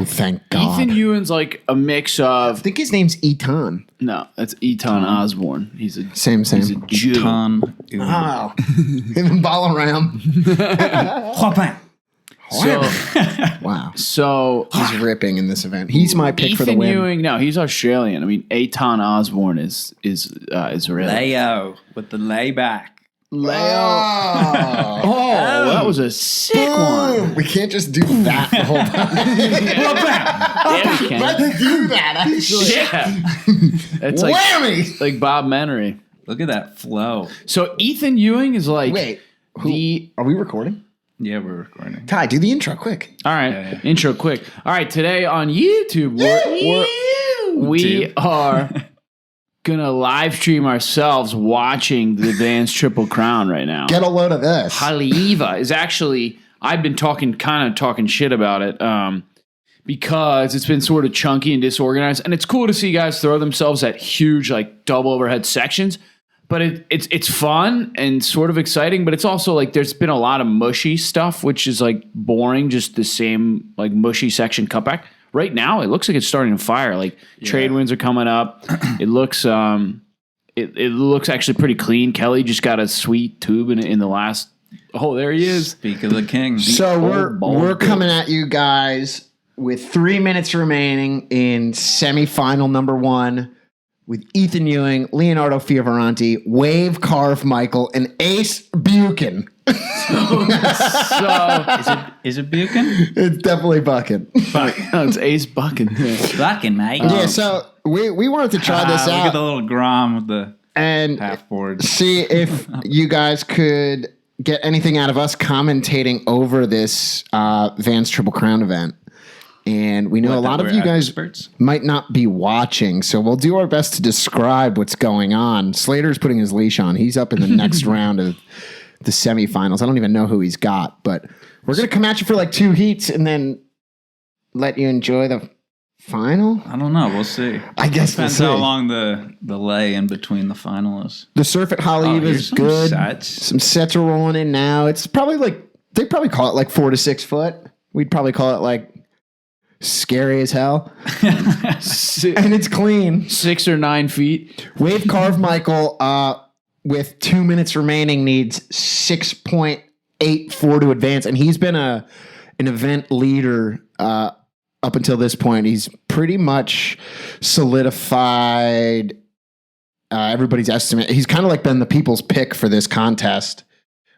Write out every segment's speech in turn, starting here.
Oh, thank God. Ethan Ewing's like a mix I of. think his name's Eton. No, that's Eton Osborne. He's a Same. He's a Jew. Ton. Oh, him and Balaram. So, Wow. so He's ripping in this event. He's my pick for the Ethan win. Ewing. No, he's Australian. I mean, Eton Osborne is Israeli. Leo with the layback. Leo. Oh. Oh, that was a sick one. We can't just do that the whole time. Yeah, we can. Let's do that, actually. Yeah. It's like Whammy! like Bob Menery. Look at that flow. So Ethan Ewing is like Wait, the. are we recording? Yeah, we're recording. Ty, do the intro quick. All right, Yeah. intro quick. All right, today on YouTube, we are gonna live stream ourselves watching the Vans Triple Crown right now. Get a load of this. Haleiwa is actually, I've been talking shit about it because it's been sort of chunky and disorganized, and it's cool to see guys throw themselves at huge like double overhead sections. But it's fun and sort of exciting, but it's also like there's been a lot of mushy stuff, which is like boring, just the same like mushy section cutback. Right now, it looks like it's starting to fire. Like trade wins are coming up. It looks it looks actually pretty clean. Kelly just got a sweet tube in the last. Oh, there he is. Speak of the king. So we're coming at you guys with 3 minutes remaining in semifinal number 1 with Ethan Ewing, Leonardo Fioravanti, Wave Carve Michael, and Ace Buchan. So Is it Buchan? It's definitely Buchan. no, it's Ace Buchan. Buchan, mate. Yeah, so we wanted to try this Look at out the little Grom with the and half board. see if you guys could get anything out of us commentating over this Vans Triple Crown event. And we know a lot of you guys experts? might not be watching, so we'll do our best to describe what's going on. Slater's putting his leash on. He's up in the next round of the semifinals. I don't even know who he's got, but we're going to come at you for like 2 heats and then let you enjoy the final. I don't know. We'll see. I guess we'll Depends see. how long the lay in between the finalists. The surf at Haleiwa here's is some good. sets. Some sets are rolling in now. It's probably like, they probably call it like 4 to 6 foot. We'd probably call it like scary as hell. And it's clean. 6 or 9 feet. Wave Carve Michael, with 2 minutes remaining, needs 6.84 to advance. And he's been an event leader up until this point. He's pretty much solidified everybody's estimate. He's kind of like been the people's pick for this contest.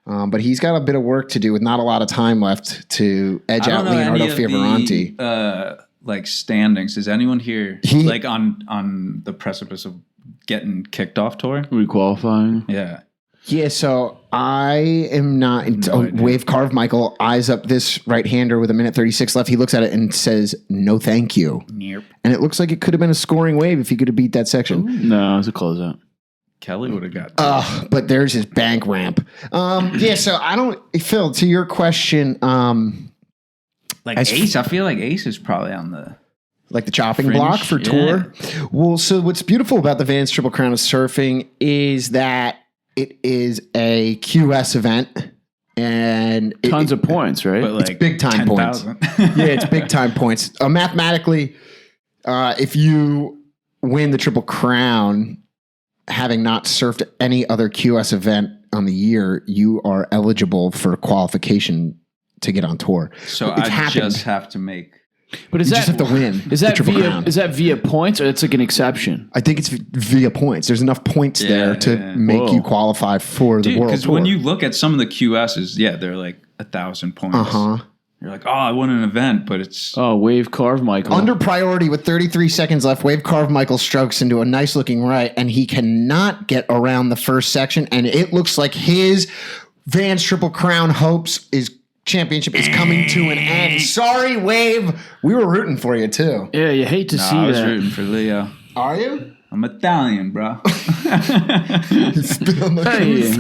But he's got a bit of work to do with not a lot of time left to edge out Leonardo Fioravanti. Like standings. Is anyone here like on the precipice of getting kicked off tour? Requalifying. Yeah. Yeah, so I am not. Wave Carve Michael eyes up this right-hander with 1:36 left. He looks at it and says, "No, thank you." Yep. And it looks like it could have been a scoring wave if he could have beat that section. No, it was a closeout. Kelly would have got But there's his bank ramp. Yeah, so I don't, Phil, to your question, like as Ace. I feel like Ace is probably on the like the chopping fringe, block for tour. Well, so what's beautiful about the Vans Triple Crown of Surfing is that it is a QS event and Tons of points, right? but like it's big time 10,000. points. Yeah, it's big time points. Mathematically, if you win the Triple Crown, having not surfed any other QS event on the year, you are eligible for qualification to get on tour. So It's I happened. just have to make. But is You that just have to win. Is the that Triple via Crown. is that via points or it's like an exception? I think it's via points. There's enough points there to make Whoa. you qualify for the world Because tour. when you look at some of the QSs, they're like 1,000 points. You're like, oh, I won an event, but it's Oh, Wave Carve Michael. Under priority with 33 seconds left, Wave Carve Michael strokes into a nice looking right, and he cannot get around the first section. And it looks like his Vans Triple Crown hopes championship is coming to an end. Sorry, Wave. We were rooting for you too. Yeah, you hate to see I was that. rooting for Leo. Are you? I'm Italian, bro. Spit on the Hey,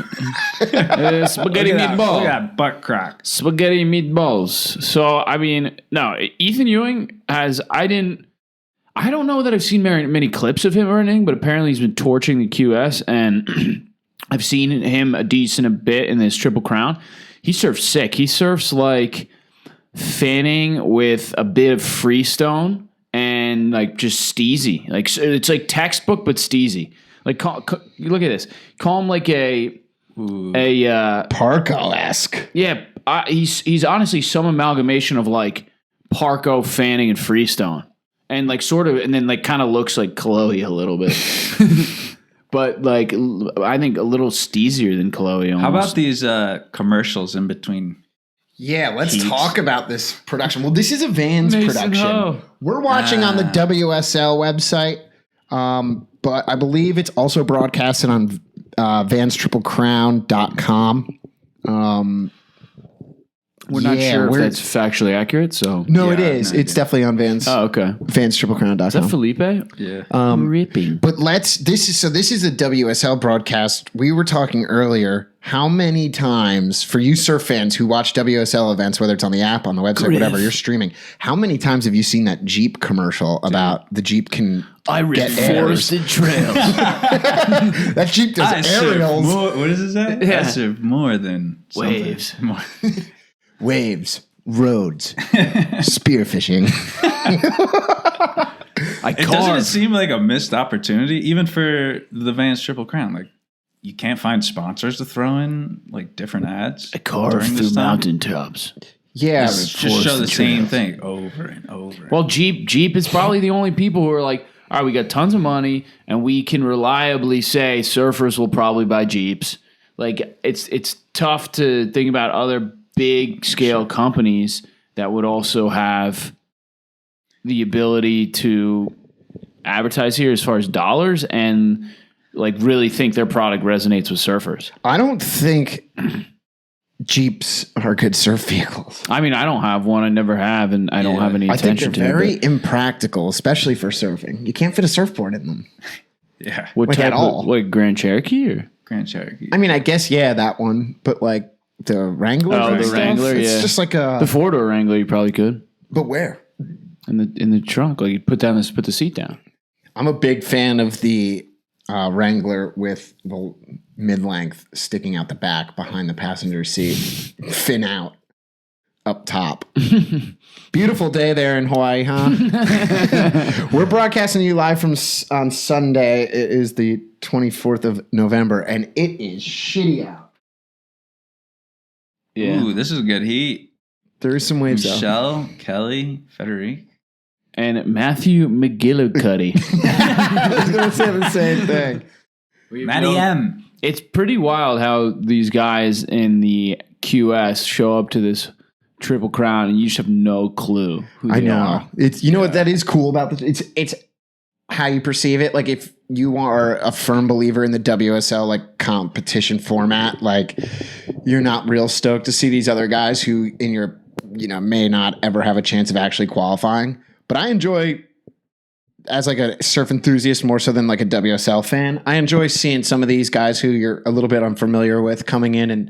spaghetti Look at meatball. that butt crack. Spaghetti meatballs. So I mean, no, Ethan Ewing has. I don't know that I've seen many clips of him or anything, but apparently he's been torching the QS, and I've seen him a bit in this Triple Crown. He surfs sick. He surfs like fanning with a bit of freestone and like just steezy. Like it's like textbook but steezy. Like look at this. Call him like a Parko-esque. Yeah, he's honestly some amalgamation of like Parko, fanning, and freestone, and like sort of, and then like kind of looks like Chloe a little bit, but like I think a little steezier than Chloe. Almost. How about these commercials in between? Yeah, let's talk about this production. Well, this is a Vans production. Ho. We're watching on the WSL website, but I believe it's also broadcasted on vanstriplecrown.com. We're not sure if that's factually accurate. So no, it is. It's definitely on Vans. Oh, okay. Vanstriplecrown.com. Is that Felipe? Yeah. Ripping. But this is a WSL broadcast. We were talking earlier. How many times for you surf fans who watch WSL events, whether it's on the app, on the website, whatever you're streaming, how many times have you seen that Jeep commercial about the Jeep can get forested trails? That Jeep does aerials. What does it say? Yeah. I serve more than waves. Waves, roads, spearfishing. Doesn't it seem like a missed opportunity, even for the Vans Triple Crown? Like, you can't find sponsors to throw in like different ads. I carve through mountaintops. Yeah, just show the same thing over and over. Well, Jeep is probably the only people who are like, all right, we got tons of money, and we can reliably say surfers will probably buy Jeeps. Like, it's tough to think about other big scale companies that would also have the ability to advertise here as far as dollars and like really think their product resonates with surfers. I don't think Jeeps are good surf vehicles. I mean, I don't have one. I never have, and I don't have any intention to. I think they're very impractical, especially for surfing. You can't fit a surfboard in them. Yeah. What like type at all. Like Grand Cherokee or? Grand Cherokee. I mean, I guess, yeah, that one. But like the Wrangler. Oh, the stuff, Wrangler, it's yeah. just like a. The four-door Wrangler, you probably could. But where? In the trunk. Like you put the seat down. I'm a big fan of the Wrangler with the mid-length sticking out the back behind the passenger seat, fin out up top. Beautiful day there in Hawaii, huh? We're broadcasting you live on Sunday. It is the 24th of November, and it is shitty out. Yeah. Ooh, this is good heat. There is some waves out. Michelle, Kelly, Federic. And Matthew McGillicuddy. I was going to say the same thing. Matty M. It's pretty wild how these guys in the QS show up to this Triple Crown and you just have no clue who they are. It's what that is cool about this. It's how you perceive it. Like if you are a firm believer in the WSL like competition format, like you're not real stoked to see these other guys who in your may not ever have a chance of actually qualifying. But I enjoy, as like a surf enthusiast more so than like a WSL fan, I enjoy seeing some of these guys who you're a little bit unfamiliar with coming in and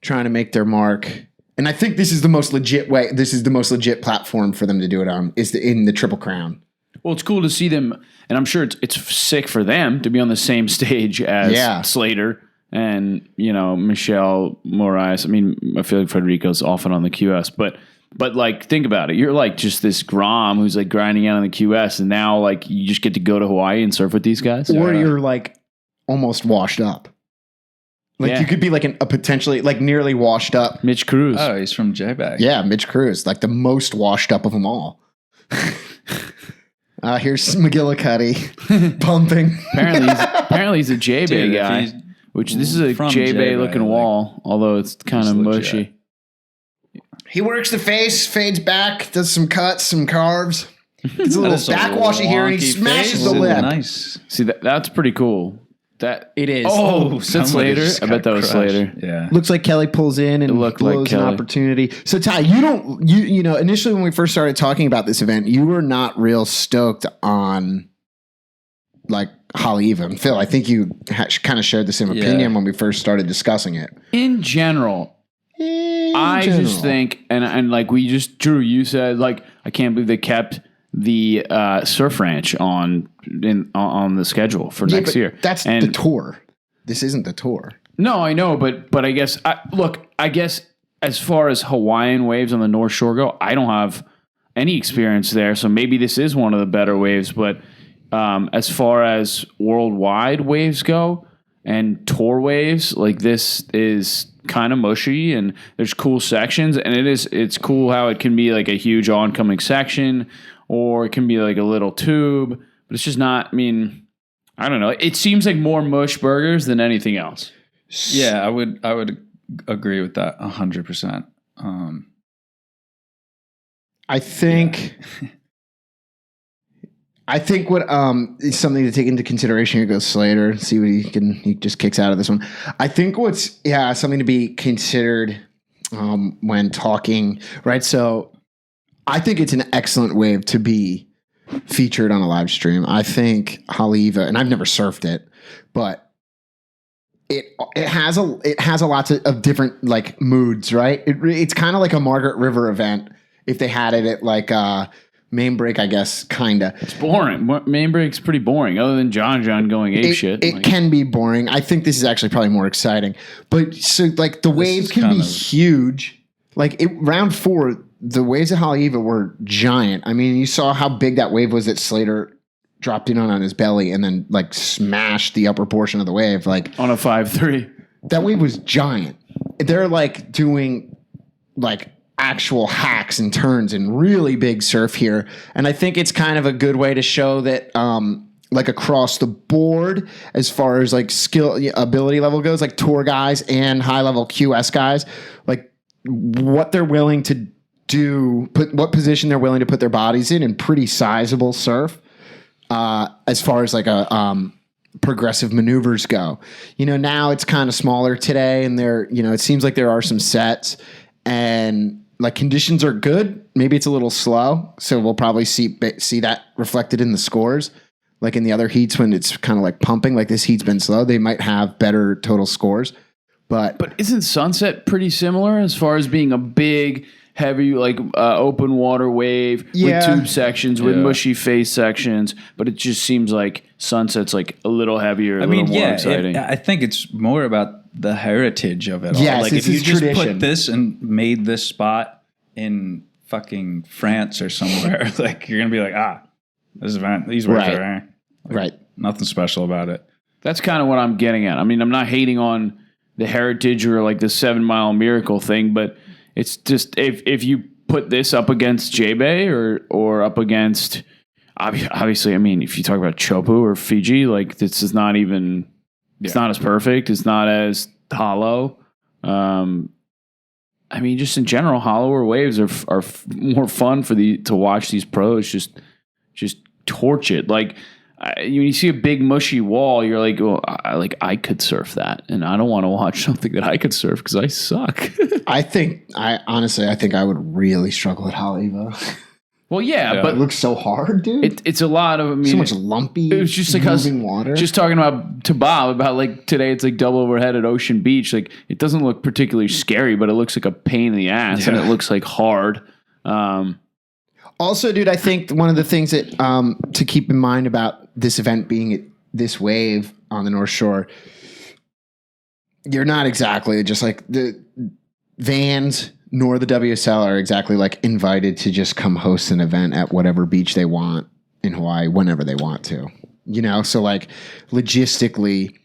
trying to make their mark. And I think this is the most legit way. This is the most legit platform for them to do it on in the Triple Crown. Well, it's cool to see them, and I'm sure it's sick for them to be on the same stage as Slater and Michelle Moraes. I mean, I feel like Federico's often on the QS, but like, think about it. You're like just this Grom who's like grinding out on the QS, and now like you just get to go to Hawaii and surf with these guys. Or you're like almost washed up. Like you could be like a potentially like nearly washed up Mitch Cruz. Oh, he's from J-Bag. Yeah, Mitch Cruz, like the most washed up of them all. Here's McGillicuddy pumping. Apparently he's a J-Bay guy. Which this is a J-Bay looking wall, although it's kind of mushy. He works the face, fades back, does some cuts, some carves. Gets a little backwashy here, and he smashes the lip. Nice. See, that's pretty cool. That it is. Oh, that's Slater. I bet that was Slater. Yeah. Looks like Kelly pulls in and blows an opportunity. So Ty, you initially when we first started talking about this event, you were not real stoked on like Haleiwa and Phil. I think you kind of shared the same opinion when we first started discussing it. In general. Just think, and like Drew, you said, like, I can't believe they kept the surf ranch on the schedule for next year. That's the tour. This isn't the tour. No, I know, but I guess, as far as Hawaiian waves on the North Shore go, I don't have any experience there, so maybe this is one of the better waves. But as far as worldwide waves go and tour waves, like this is kind of mushy, and there's cool sections, and it's cool how it can be like a huge oncoming section, or it can be like a little tube, but it's just not. I mean, I don't know. It seems like more mush burgers than anything else. Yeah, I would agree with that 100%. I think what is something to take into consideration. Here goes Slater. See what he just kicks out of this one. I think what's something to be considered when talking, right? So I think it's an excellent wave to be featured on a live stream. I think Haleiwa, and I've never surfed it, but it has a lot of different like moods, right? It's kind of like a Margaret River event if they had it at like Main Break, I guess, kinda. It's boring. Main Break's pretty boring, other than John going apeshit. It can be boring. I think this is actually probably more exciting. But so like the waves can be huge. Like round 4, the waves at Haleiwa were giant. I mean, you saw how big that wave was that Slater dropped in on his belly and then like smashed the upper portion of the wave. Like on a 5-3. That wave was giant. They're like doing like actual hacks and turns and really big surf here. And I think it's kind of a good way to show that like across the board, as far as like skill ability level goes, like tour guys and high level QS guys, like what they're willing to do, what position they're willing to put their bodies in pretty sizable surf as far as like a progressive maneuvers go. Now it's kind of smaller today, and it seems like there are some sets, and like conditions are good. Maybe it's a little slow, so we'll probably see that reflected in the scores. Like in the other heats when it's kind of like pumping, like this heat's been slow, they might have better total scores. But isn't Sunset pretty similar as far as being a big, heavy, like open water wave with tube sections, with mushy face sections? But it just seems like Sunset's like a little heavier, a little more exciting. I think it's more about the heritage of it all. Yes, like it's if you just tradition. put this and made this spot in fucking France or somewhere, like you're gonna be like, this event, these waves are right. Nothing special about it. That's kind of what I'm getting at. I mean, I'm not hating on the heritage or like the 7 Mile Miracle thing, but it's just if you put this up against J-Bay or up against, obviously, I mean, if you talk about Chopu or Fiji, like this is not even, it's not as perfect. It's not as hollow. I mean, just in general, hollower waves are more fun to watch these pros just torch it. Like when you see a big mushy wall, you're like, well, I could surf that, and I don't want to watch something that I could surf because I suck. Honestly think I would really struggle at Haleiwa. Well, yeah, but it looks so hard, dude. It's a lot of, I mean, so much lumpy. It was just like moving water. Just talking to Bob about like today, it's like double overhead at Ocean Beach. Like it doesn't look particularly scary, but it looks like a pain in the ass, and it looks like hard. Also, dude, I think one of the things that to keep in mind about this event being this wave on the North Shore, you're not exactly just like the Vans nor the WSL are exactly like invited to just come host an event at whatever beach they want in Hawaii whenever they want to. So like logistically,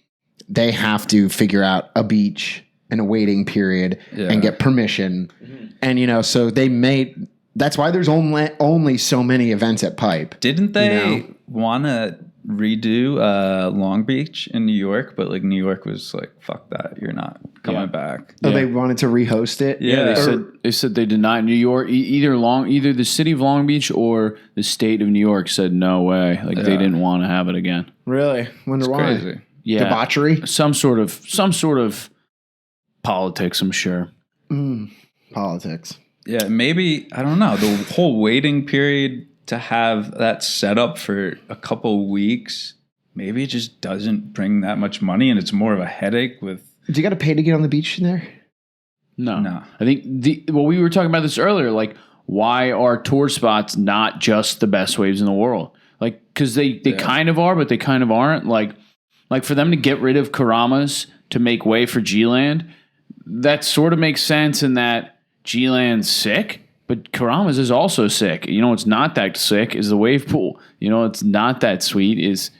they have to figure out a beach and a waiting period and get permission. Mm-hmm. And so that's why there's only so many events at Pipe. Didn't they want to redo Long Beach in New York, but like New York was like, fuck that, you're not coming back. Oh, they wanted to rehost it? Yeah, they said they denied New York. Either the city of Long Beach or the state of New York said no way. Like they didn't want to have it again. Really? Wonder why. Crazy. Yeah. Debauchery? Some sort of politics, I'm sure. Politics. Yeah, maybe, I don't know, the whole waiting period to have that set up for a couple weeks, maybe it just doesn't bring that much money, and it's more of a headache with... Do you got to pay to get on the beach in there? No. I think we were talking about this earlier, like why are tour spots not just the best waves in the world? Like, because they kind of are, but they kind of aren't. Like for them to get rid of Karamas to make way for G-Land, that sort of makes sense in that G-Land's sick, but Karama's is also sick. You know, it's not that sick is the wave pool. You know, it's not that sweet is,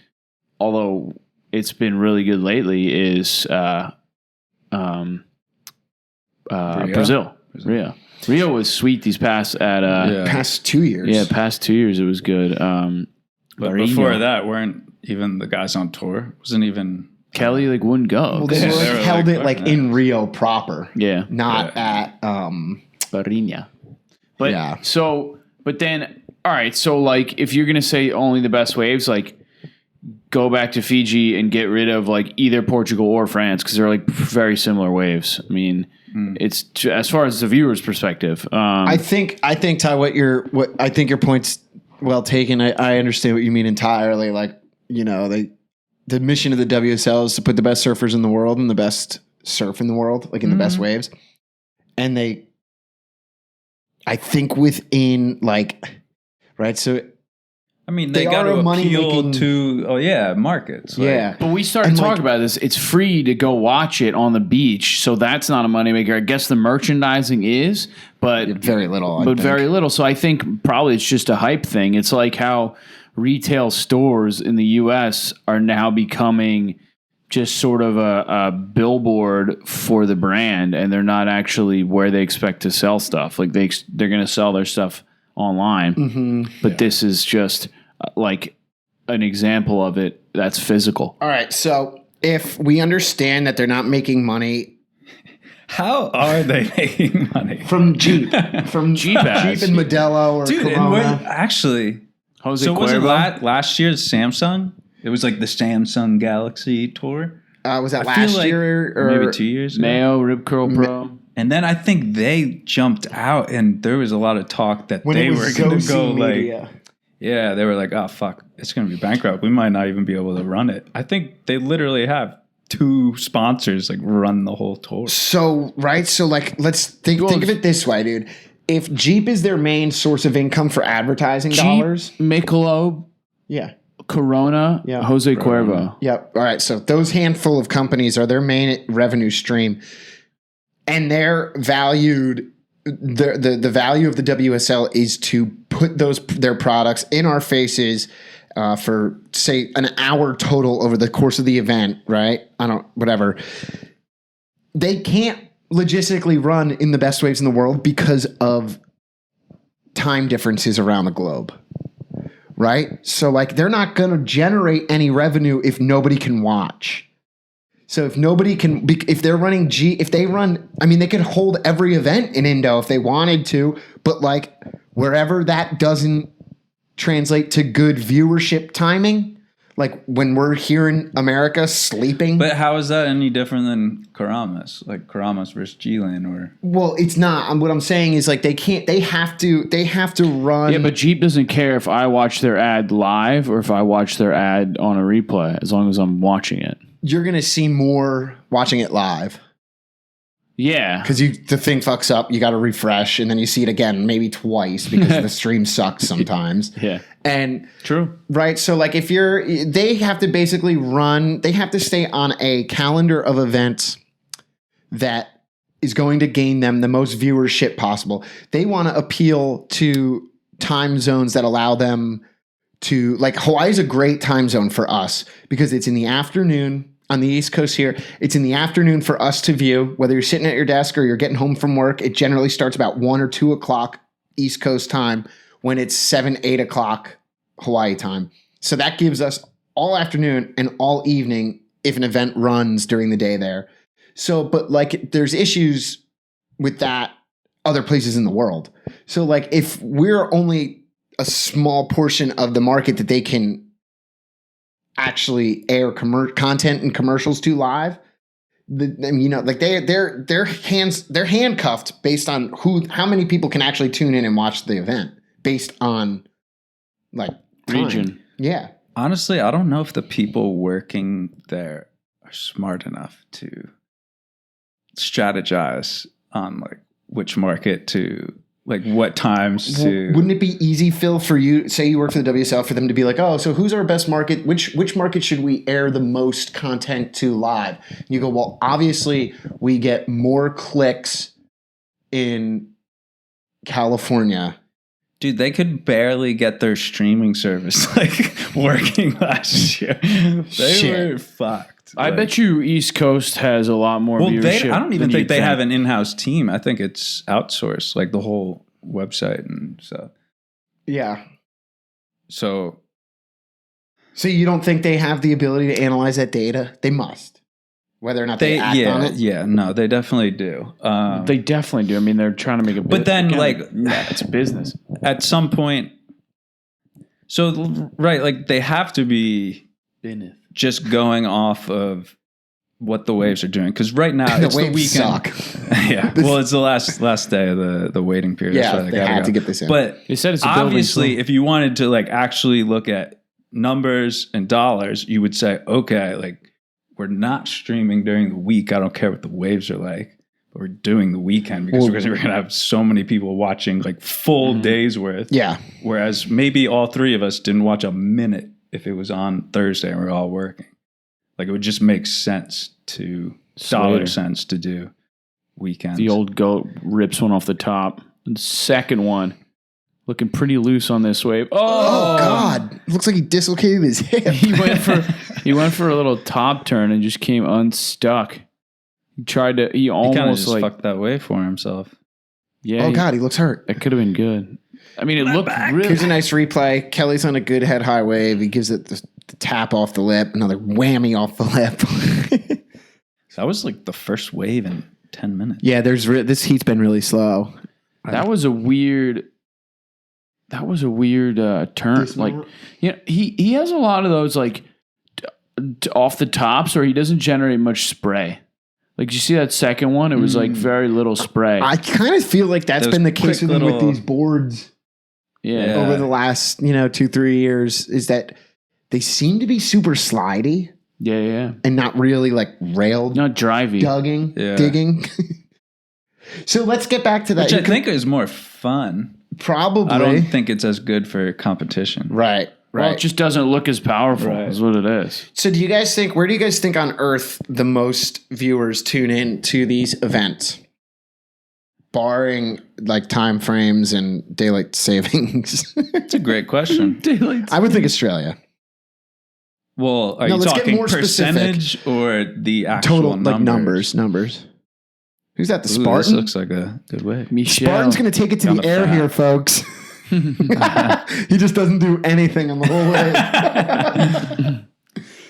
although it's been really good lately, is Brazil. Rio was sweet these past past 2 years. Yeah, past 2 years it was good. But before that, weren't even the guys on tour? Wasn't even Kelly wouldn't go. Well, they held it in Rio proper. Yeah. Not at Barinha. But yeah. But then all right, so if you're gonna say only the best waves, go back to Fiji and get rid of either Portugal or France because they're very similar waves. I mean, it's as far as the viewer's perspective. I think Ty, I think your point's well taken. I understand what you mean entirely. The mission of the WSL is to put the best surfers in the world and the best surf in the world, in the best waves, and I think within right. So I mean, they got to appeal to markets. But we started talking about this. It's free to go watch it on the beach, so that's not a moneymaker. I guess the merchandising is, but very little. Very little. So I think probably it's just a hype thing. It's like how retail stores in the U.S. are now becoming just sort of a billboard for the brand, and they're not actually where they expect to sell stuff. They're going to sell their stuff online, but this is just an example of it that's physical. All right, so if we understand that they're not making money, how are they making money? From Jeep, from Jeep ads. Jeep and Modelo or Corona. Actually, Jose so Cuervo? was it last year's Samsung? It was the Samsung Galaxy Tour. Was that last year or maybe 2 years ago? Mayo, Rip Curl Pro. And then I think they jumped out, and there was a lot of talk that they were going to go media. Yeah, they were like, oh, fuck, it's going to be bankrupt. We might not even be able to run it. I think they literally have 2 sponsors run the whole tour. So, right? So, let's think of it this way, dude. If Jeep is their main source of income for advertising dollars. Michelob. Yeah. Corona. Yeah. Jose Cuervo. Yep. All right. So those handful of companies are their main revenue stream. And they're valued. The value of the WSL is to put their products in our faces for say an hour total over the course of the event, right? Whatever. They can't logistically run in the best waves in the world because of time differences around the globe, right? So they're not going to generate any revenue if nobody can watch. So if nobody can, if they're running they could hold every event in Indo if they wanted to, but wherever that doesn't translate to good viewership timing, when we're here in America sleeping. But how is that any different than Karamas? Karamas versus G-Land or? Well, it's not. What I'm saying is they have to run. Yeah, but Jeep doesn't care if I watch their ad live or if I watch their ad on a replay, as long as I'm watching it. You're going to see more watching it live. Yeah. Because the thing fucks up, you got to refresh, and then you see it again, maybe twice, because the stream sucks sometimes. Yeah. And true. Right. So they have to basically they have to stay on a calendar of events that is going to gain them the most viewership possible. They want to appeal to time zones that allow them to, Hawaii's a great time zone for us because it's in the afternoon. On the East Coast here, it's in the afternoon for us to view, whether you're sitting at your desk or you're getting home from work. It generally starts about 1 or 2 o'clock East Coast time when it's 7, 8 o'clock Hawaii time. So that gives us all afternoon and all evening if an event runs during the day there. So, but there's issues with that other places in the world. So if we're only a small portion of the market that they can actually air content and commercials to live, they're handcuffed based on how many people can actually tune in and watch the event based on region. Yeah. Honestly, I don't know if the people working there are smart enough to strategize on which market to like what times to. Wouldn't it be easy, Phil, for you, say you work for the WSL, for them to be like, oh, so who's our best market? Which market should we air the most content to live? And you go, well, obviously we get more clicks in California. Dude, they could barely get their streaming service like working last year. They were fucked. I bet you East Coast has a lot more viewership. I don't even than think you'd they have an in-house team. I think it's outsourced, like the whole website and stuff. Yeah. So you don't think they have the ability to analyze that data? They must. Whether or not they act on it? Yeah, no, they definitely do. They definitely do. I mean, they're trying to make a But then, it's a business. At some point, right, like they have to be just going off of what the Waves are doing. Because right now, it's the weekend. Suck. Yeah, well, it's the last day of the waiting period. Yeah, they had to get this in. But they said it's obviously, if you wanted to like actually look at numbers and dollars, you would say, okay, like, we're not streaming during the week. I don't care what the Waves are like, but we're doing the weekend because we're going to have so many people watching like full days worth. Yeah. Whereas maybe all three of us didn't watch a minute if it was on Thursday and we're all working. Like it would just make sense dollar sense to do weekends. The old goat rips one off the top. And the second one, looking pretty loose on this wave. Oh God! Looks like he dislocated his hip. He went for a little top turn and just came unstuck. He tried to. He almost just fucked that wave for himself. Yeah. Oh God, he looks hurt. That could have been good. I mean, it looked really. Here's a nice replay. Kelly's on a good head high wave. He gives it the tap off the lip. Another whammy off the lip. That was like the first wave in 10 minutes. Yeah, this heat's been really slow. That was a weird turn. Like, you know, he has a lot of those like off the tops, or he doesn't generate much spray. Like, you see that second one? It was like very little spray. I kind of feel like that's been the case with these boards. Yeah. Over the last 2-3 years, is that they seem to be super slidey. Yeah. And not really like railed, not drivey, digging. So let's get back to that. Which I think is more fun. Probably. I don't think it's as good for competition. Right. Well, it just doesn't look as powerful is what it is. So where do you guys think on Earth the most viewers tune in to these events? Barring like time frames and daylight savings. It's a great question. I would think Australia. Well, are you talking percentage or the actual total numbers? Like numbers. Who's that? The Spartan? This looks like a good way. Michelle. Spartan's going to take it to the air here, folks. He just doesn't do anything on the whole way.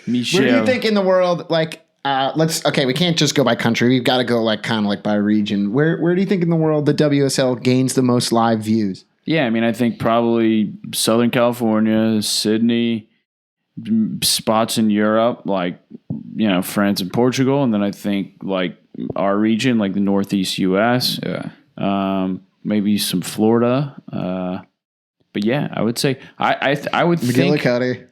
Michelle. Where do you think in the world, like, we can't just go by country. We've got to go like kind of like by region. Where do you think in the world the WSL gains the most live views? Yeah, I mean, I think probably Southern California, Sydney, spots in Europe, like, France and Portugal. And then I think like our region, like the Northeast US. Yeah. Maybe some Florida. But yeah, I would say I would think McGillicuddy.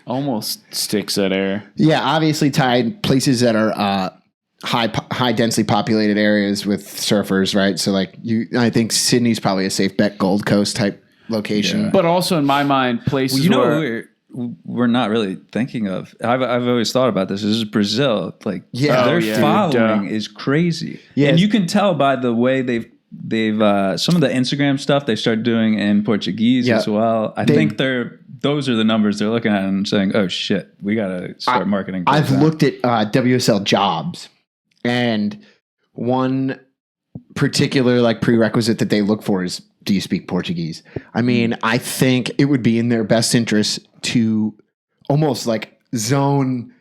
almost sticks that air. Yeah, obviously tied places that are high densely populated areas with surfers, right? So like I think Sydney's probably a safe bet, Gold Coast type location. Yeah. But also in my mind, places where we're not really thinking of. I've always thought about this. This is Brazil. Like, their following is crazy. Yes. And you can tell by the way they've some of the Instagram stuff they start doing in Portuguese as well. I think those are the numbers they're looking at and saying, "Oh shit, we got to start marketing." I've looked at WSL jobs, and one particular like prerequisite that they look for is, do you speak Portuguese? I mean, I think it would be in their best interest to almost like zone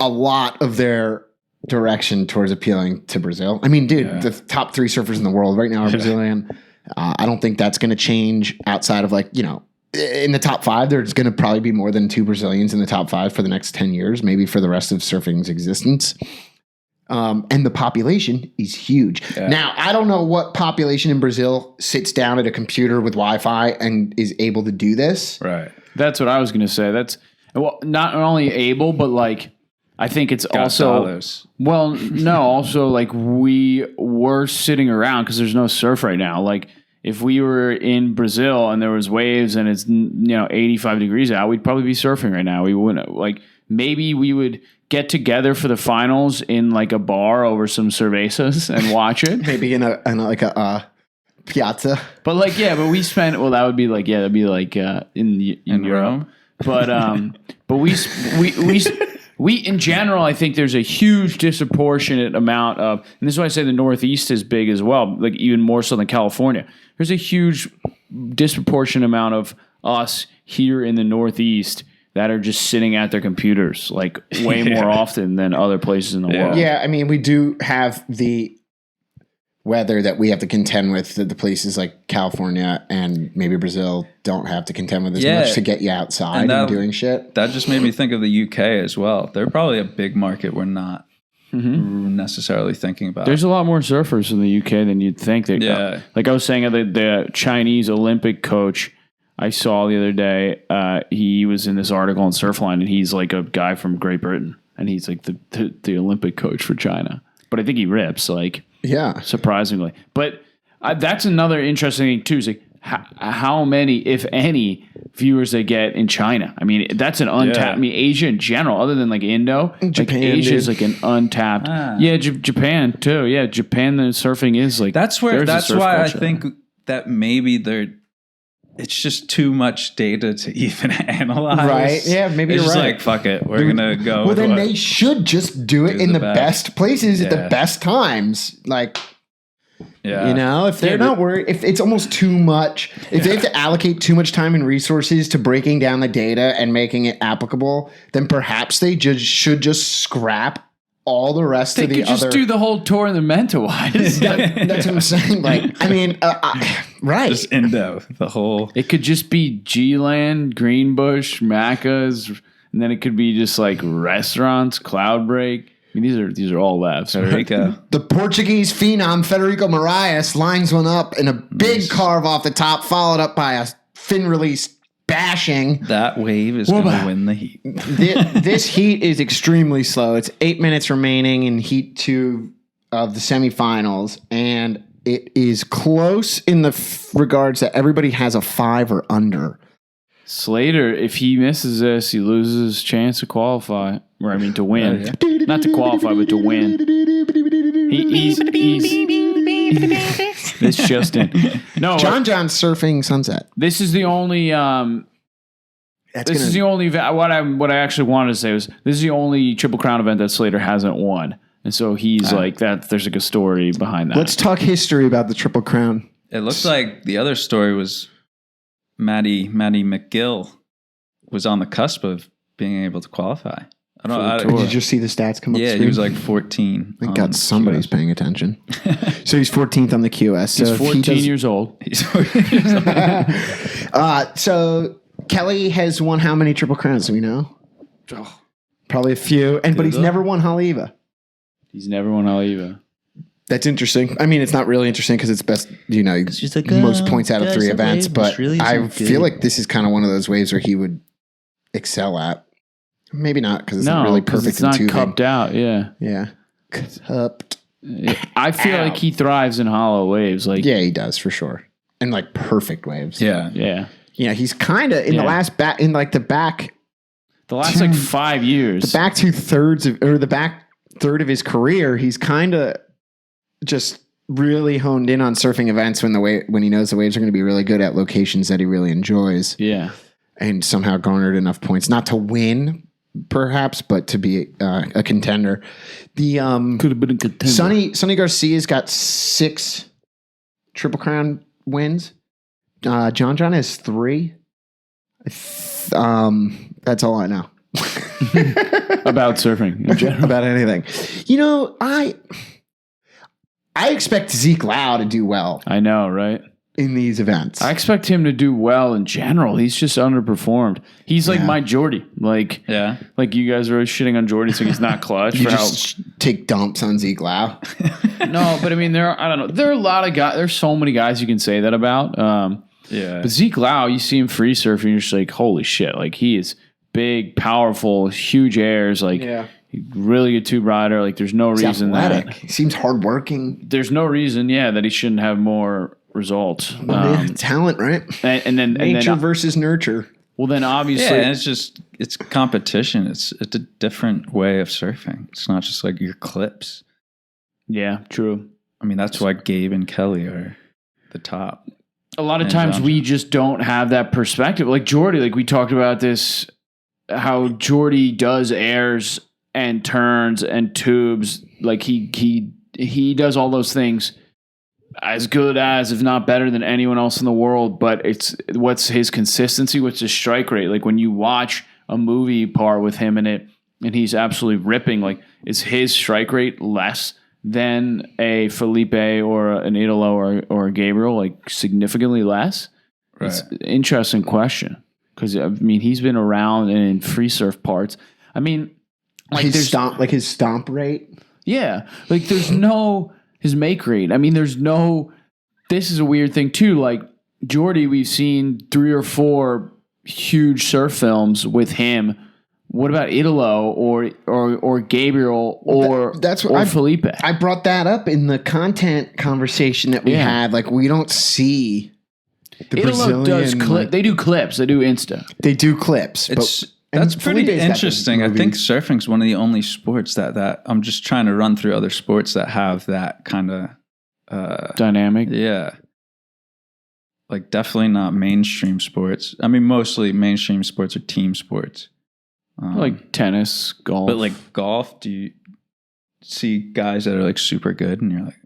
a lot of their direction towards appealing to Brazil. I mean, dude, the top 3 surfers in the world right now are Brazilian. I don't think that's going to change outside of like, in the top 5, there's going to probably be more than 2 Brazilians in the top 5 for the next 10 years, maybe for the rest of surfing's existence. And the population is huge. Yeah. Now, I don't know what population in Brazil sits down at a computer with Wi-Fi and is able to do this. Right. That's what I was going to say. That's not only able, but like I think it's Got also dollars. well, no, also like we were sitting around because there's no surf right now. Like if we were in Brazil and there was waves and it's 85 degrees out, we'd probably be surfing right now. We wouldn't like maybe we would get together for the finals in like a bar over some cervezas and watch it. Maybe in a piazza. But like but we spent that would be like that'd be like in Europe. Rome? But we in general, I think there's a huge disproportionate amount of, and this is why I say the Northeast is big as well, like even more so than California. There's a huge disproportionate amount of us here in the Northeast that are just sitting at their computers like way more often than other places in the world. Yeah, I mean, we do have the weather that we have to contend with that the places like California and maybe Brazil don't have to contend with as much to get you outside and doing shit. That just made me think of the UK as well. They're probably a big market we're not necessarily thinking about. There's a lot more surfers in the UK than you'd think. Like I was saying, the Chinese Olympic coach I saw the other day, he was in this article on Surfline, and he's like a guy from Great Britain, and he's like the Olympic coach for China. But I think he rips, surprisingly. But that's another interesting thing too. Is like how many, if any, viewers they get in China. I mean, that's an untapped. I mean, Asia in general, other than like Indo, Japan, like Asia is like an untapped. Japan too. Yeah, Japan. The surfing is like that's why I think that maybe it's just too much data to even analyze. Right. Yeah, maybe it's you're just right. like, fuck it. We're going to go. Well, then they should just do it in the best places at the best times. Like, if they're not worried, if it's almost too much, if they have to allocate too much time and resources to breaking down the data and making it applicable, then perhaps they should just scrap all the rest of the other. They could just do the whole tour in the Mentawise. That's what I'm saying. Like, I mean, right. Just Indo, the whole. It could just be G-Land, Greenbush, Macca's, and then it could be just like restaurants, Cloudbreak. I mean, these are all laughs. Federico. The Portuguese phenom, Federico Moraes, lines one up in a big carve off the top, followed up by a fin release bashing. That wave is going to win the heat. This heat is extremely slow. It's 8 minutes remaining in heat 2 of the semifinals, and it is close in the regards that everybody has a 5 or under. Slater, if he misses this, he loses his chance to qualify. Or I mean, to win. Not to qualify, but to win. He's this just in. No, John surfing Sunset. This is the only. This is the only. What I actually wanted to say was this is the only Triple Crown event that Slater hasn't won, and so he's like that. There's like a story behind that. Let's talk history about the Triple Crown. It looks like the other story was Maddie McGill was on the cusp of being able to qualify. Did you just see the stats come up? Yeah, he was like 14. Thank God somebody's paying attention. So he's 14th on the QS. So he's 14 years old. He's 14 years old. So Kelly has won how many Triple Crowns? Do we know? Probably a few. But he's never won Haleiwa. He's never won Haleiwa. That's interesting. I mean, it's not really interesting because it's best, like, most points out of 3 events. But really I feel like this is kind of one of those waves where he would excel at. Maybe not because it's not really perfect. It's not cupped out. Yeah. Yeah. Cupped. I feel like he thrives in hollow waves. Like, yeah, he does for sure. And like perfect waves. Yeah. Yeah. Yeah. He's kind of in the last the last like 5 years, the back 2/3 the back third of his career, he's kind of just really honed in on surfing events when he knows the waves are going to be really good at locations that he really enjoys. Yeah. And somehow garnered enough points, not to win, perhaps, but to be a contender. The could have been a contender. Sonny Garcia's got 6 Triple Crown wins. John has 3. That's all I know about surfing in general. About anything. I expect Zeke Lau to do well. I know, right? In these events, I expect him to do well in general. He's just underperformed. He's like my Jordy. Like you guys are always shitting on Jordy, so he's not clutch. You just take dumps on Zeke Lau. No, but I mean, there are a lot of guys. There's so many guys you can say that about. But Zeke Lau, you see him free surfing, you're just like, holy shit! Like he is big, powerful, huge airs. Like Really good tube rider. Like, there's no reason that he seems hardworking. There's no reason, that he shouldn't have more results. Talent, right? And then nature versus nurture. Well, then obviously, and it's competition. It's a different way of surfing. It's not just like your clips. Yeah, true. I mean, that's why Gabe and Kelly are the top. A lot of times we just don't have that perspective. Like Jordy, like we talked about this, how Jordy does airs and turns and tubes. Like he does all those things as good as, if not better than anyone else in the world. But it's what's his consistency, what's his strike rate. Like when you watch a movie par with him in it and he's absolutely ripping, like is his strike rate less than a Felipe or an Italo or a Gabriel, like significantly less? Right. It's an interesting question because I mean he's been around in free surf parts. I mean, like his stomp rate. Yeah, like there's no his make rate. I mean, there's no. This is a weird thing too. Like Jordy, we've seen 3 or 4 huge surf films with him. What about Italo or Gabriel or Felipe? I brought that up in the content conversation that we had. Like we don't see the Italo Brazilian. They do clips. They do Insta. They do clips. That's pretty interesting. I think surfing's one of the only sports that I'm just trying to run through other sports that have that kind of dynamic. Yeah. Like definitely not mainstream sports. I mean, mostly mainstream sports are team sports. Like tennis, golf. But like golf, do you see guys that are like super good and you're like,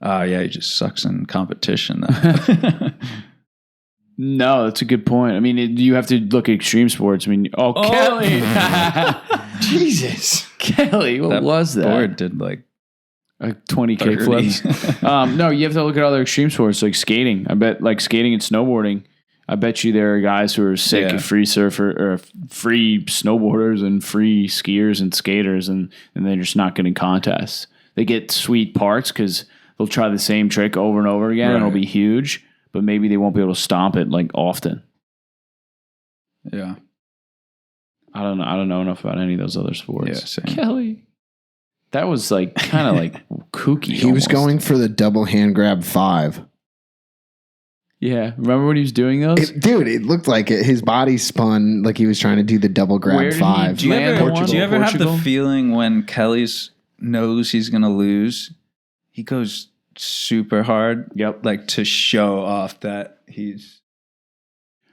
oh yeah, he just sucks in competition. No, that's a good point. I mean, you have to look at extreme sports. I mean, Kelly. Jesus. Kelly, what was that? Board did like a 20 kickflips. No, you have to look at other extreme sports like skating. I bet like skating and snowboarding, I bet you there are guys who are sick of free surfer or free snowboarders and free skiers and skaters and they're just not getting contests. They get sweet parts because they'll try the same trick over and over again and it'll be huge. But maybe they won't be able to stomp it like often. Yeah. I don't know. I don't know enough about any of those other sports. Yeah, same. Kelly. That was like kind of like kooky. He was going for the double hand grab 5. Yeah. Remember when he was doing those? It looked like it. His body spun like he was trying to do the double grab 5. Do you ever have the feeling when Kelly's knows he's going to lose, he goes super hard, like to show off that he's.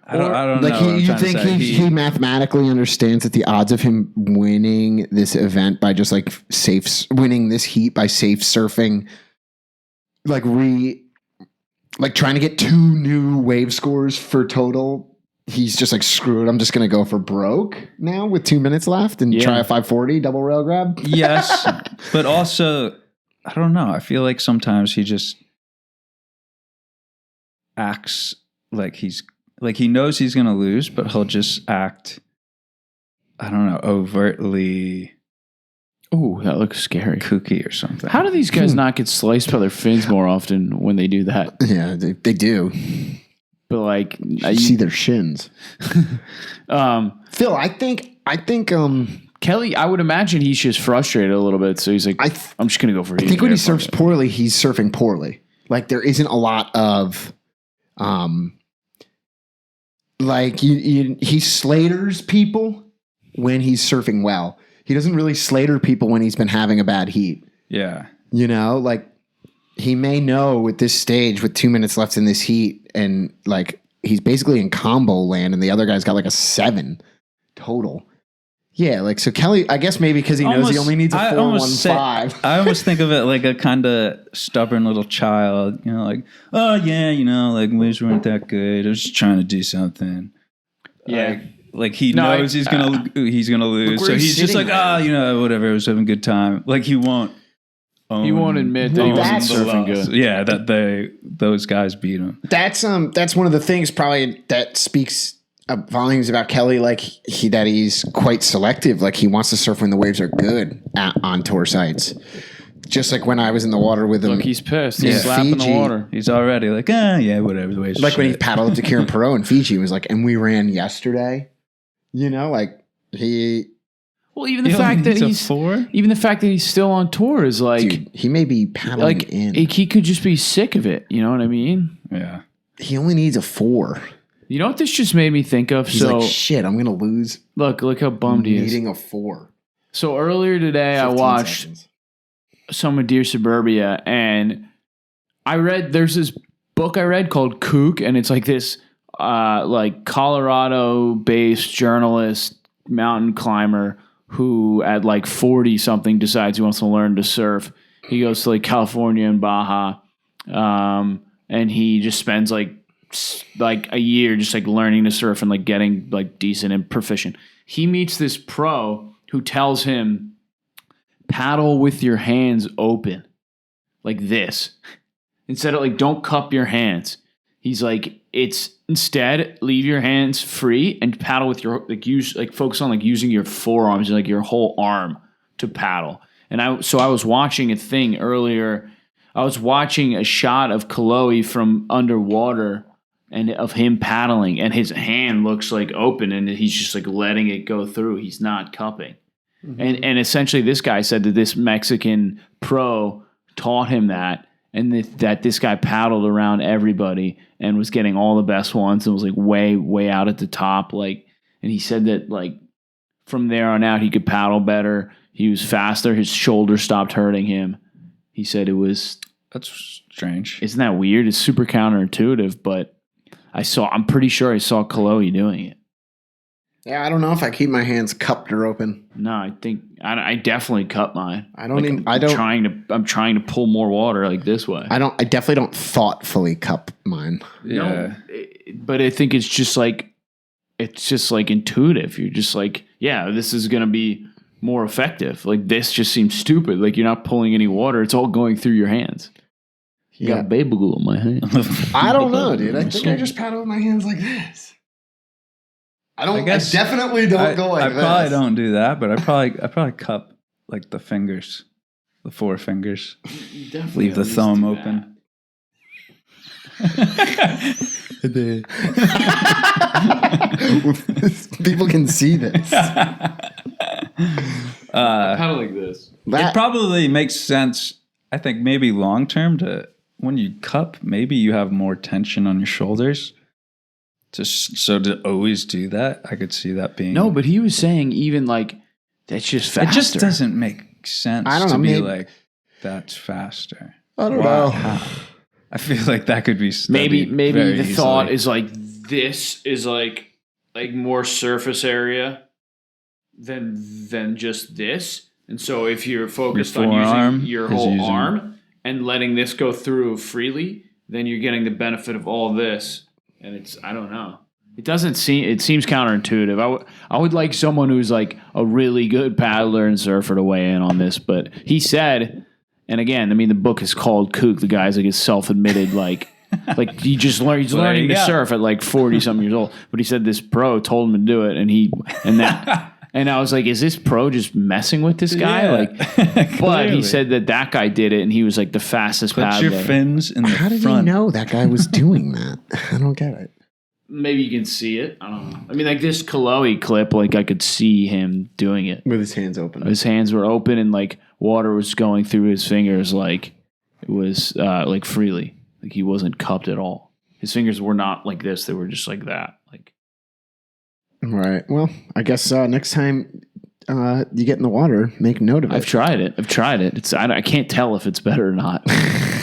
I don't like know. You think he mathematically understands that the odds of him winning this event by just like winning this heat by safe surfing, like trying to get 2 new wave scores for total. He's just like, screw it. I'm just going to go for broke now with 2 minutes left and try a 540 double rail grab. Yes, but also. I don't know. I feel like sometimes he just acts like he knows he's going to lose, but he'll just act, I don't know, overtly. Oh, that looks scary. Kooky or something. How do these guys not get sliced by their fins more often when they do that? Yeah, they do. But like, you see their shins. Phil, I think Kelly, I would imagine he's just frustrated a little bit. So he's like, I'm just going to go for it. I think when he surfs poorly, he's surfing poorly. Like there isn't a lot of, like he slaters people when he's surfing well. He doesn't really slater people when he's been having a bad heat. Yeah. You know, like he may know at this stage with 2 minutes left in this heat and like he's basically in combo land and the other guy's got like a 7 total. Yeah, like so Kelly, I guess maybe because he knows he only needs a 4.15. I almost think of it like a kind of stubborn little child, you know, like, oh yeah, you know, like waves weren't that good. I was just trying to do something. Yeah. Like he knows he's gonna lose. So he's just like, you know, whatever, I was having a good time. Like he won't admit that he wasn't surfing good. Yeah, that those guys beat him. That's one of the things probably that speaks volumes about Kelly, like he's quite selective. Like he wants to surf when the waves are good on tour sites. Just like when I was in the water with him. Look, he's pissed. He's slapping the water. He's already like, yeah, whatever. The waves. Like when he paddled up to Kieran Perot in Fiji, he was like, and we ran yesterday. You know, like he. Well, even the fact that he's still on tour is like, dude, he may be paddling in. He could just be sick of it. You know what I mean? Yeah. He only needs a 4. You know what this just made me think of? He's like, shit, I'm gonna lose. Look how bummed he is. Needing a 4. So earlier today, I watched some of Dear Suburbia, and there's this book I read called Kook, and it's like this like Colorado-based journalist, mountain climber who at like 40 something decides he wants to learn to surf. He goes to like California and Baja, and he just spends like a year just like learning to surf and like getting like decent and proficient. He meets this pro who tells him, paddle with your hands open like this. Instead of like, don't cup your hands. He's like, instead leave your hands free and paddle with your, focus on like using your forearms, like your whole arm to paddle. And I was watching a thing earlier. I was watching a shot of Kaloe from underwater and of him paddling, and his hand looks like open and he's just like letting it go through. He's not cupping. Mm-hmm. And essentially this guy said that this Mexican pro taught him that, and that this guy paddled around everybody and was getting all the best ones and was like way, way out at the top. Like, and he said that like from there on out, he could paddle better. He was faster. His shoulder stopped hurting him. He said that's strange. Isn't that weird? It's super counterintuitive, but I'm pretty sure I saw Kaloe doing it. Yeah, I don't know if I keep my hands cupped or open. No, I think I definitely cup mine. I'm trying to pull more water like this way. I definitely don't thoughtfully cup mine. Yeah. No, but I think it's just like intuitive. You're just like, yeah, this is going to be more effective. Like this just seems stupid. Like you're not pulling any water. It's all going through your hands. You got baby glue in my hand. I don't know, dude. I think I just paddle with my hands like this. I definitely don't go like this. I probably don't do that, but I probably cup like the fingers, the 4 fingers. Leave the thumb open. People can see this. Paddle like this. It probably makes sense. I think maybe long term when you cup, maybe you have more tension on your shoulders. So to always do that, I could see that being... No, but he was saying even like, that's just faster. It just doesn't make sense like, that's faster. I don't know. I feel like that could be studied Maybe the easily. thought is like, this is like more surface area than just this. And so if you're focused on using your whole arm and letting this go through freely, then you're getting the benefit of all this. And I don't know. It seems counterintuitive. I would like someone who's like a really good paddler and surfer to weigh in on this, but he said, and again, I mean, the book is called Kook. The guy's like a self-admitted, like he's learning to surf at like 40 something years old. But he said this pro told him to do it, and I was like, is this pro just messing with this guy? Yeah. Like, but he said that guy did it, and he was like the fastest paddler. Put your fins in the front. How did he know that guy was doing that? I don't get it. Maybe you can see it. I don't know. I mean, like this Kaloe clip, like I could see him doing it with his hands open. His hands were open, and like water was going through his fingers, like it was like freely. Like he wasn't cupped at all. His fingers were not like this; they were just like that. Like, right. Well, I guess next time you get in the water, make note of it. I've tried it. I can't tell if it's better or not.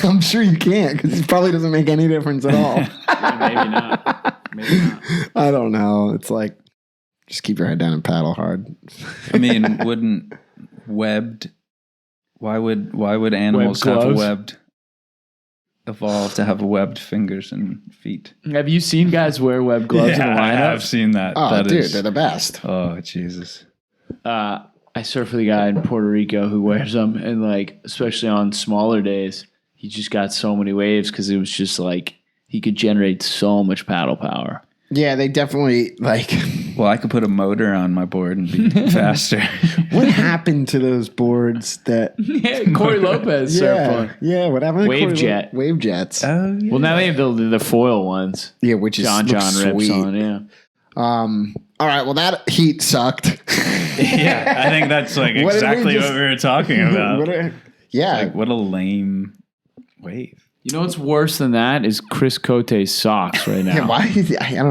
I'm sure you can't, because it probably doesn't make any difference at all. Yeah, maybe not. I don't know. It's like, just keep your head down and paddle hard. I mean, why would animals have evolved to have webbed fingers and feet? Have you seen guys wear webbed gloves in the lineup? I have seen that. Oh, dude, they're the best. Oh, Jesus. I surf with a guy in Puerto Rico who wears them, and like, especially on smaller days, he just got so many waves because it was just like, he could generate so much paddle power. Yeah, they definitely like... Well, I could put a motor on my board and be faster. What happened to those boards that... Yeah, Corey Lopez surfed on. Yeah, what happened to Wavejet. Wavejets. Oh, yeah. Well, now they have the foil ones. Yeah, which is John rips sweet. on, yeah. All right. Well, that heat sucked. Yeah, I think that's like exactly what we were talking about. What a lame wave. You know what's worse than that is Chris Cote's socks right now. Yeah, why?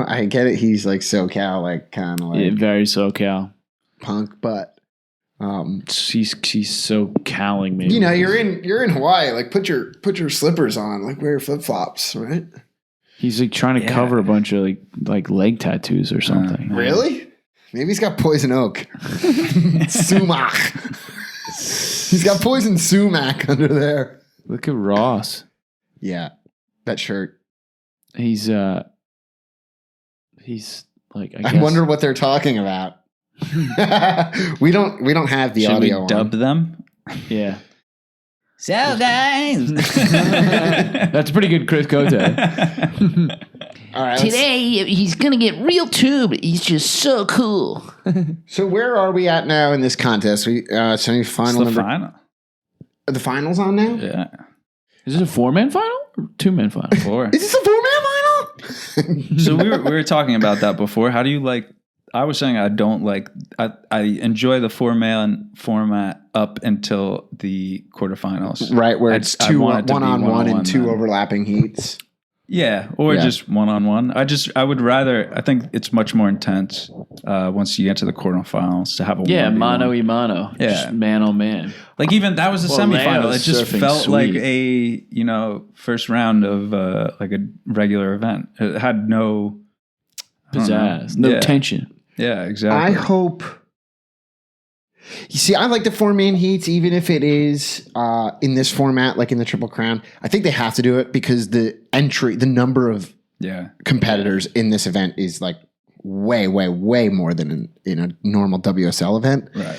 I get it. He's like SoCal, like kind of like very SoCal punk, but she's so calling me. You know, you're in Hawaii. Like put your slippers on. Like wear your flip flops, right? He's like trying to cover a bunch of like leg tattoos or something. Really? Maybe he's got poison oak. Sumac. He's got poison sumac under there. Look at Ross. Yeah, that shirt. He's like. I wonder what they're talking about. we don't have the Should audio. We dub them. Yeah. So guys, that's pretty good, Chris Cote. All right. Today he's gonna get real tube. He's just so cool. So where are we at now in this contest? We semi-final. Final. Are the finals on now? Yeah. Is it a 4-man final or 2-man final? 4. Is this a 4-man final? So we were talking about that before. How do you like? I was saying I don't like. I enjoy the 4-man format up until the quarterfinals. Right, where it's one-on-one and 2 overlapping heats. Yeah, or just one-on-one. I would rather. I think it's much more intense once you get to the quarterfinals to have a mano y mano. Yeah, just man on man. Like even that was a semifinal. It just felt like a first round of like a regular event. It had no pizzazz, no tension. Yeah, exactly. I hope. You see, I like the 4-man heats, even if it is in this format, like in the Triple Crown. I think they have to do it because the number of competitors in this event is like way, way, way more than in a normal WSL event. Right.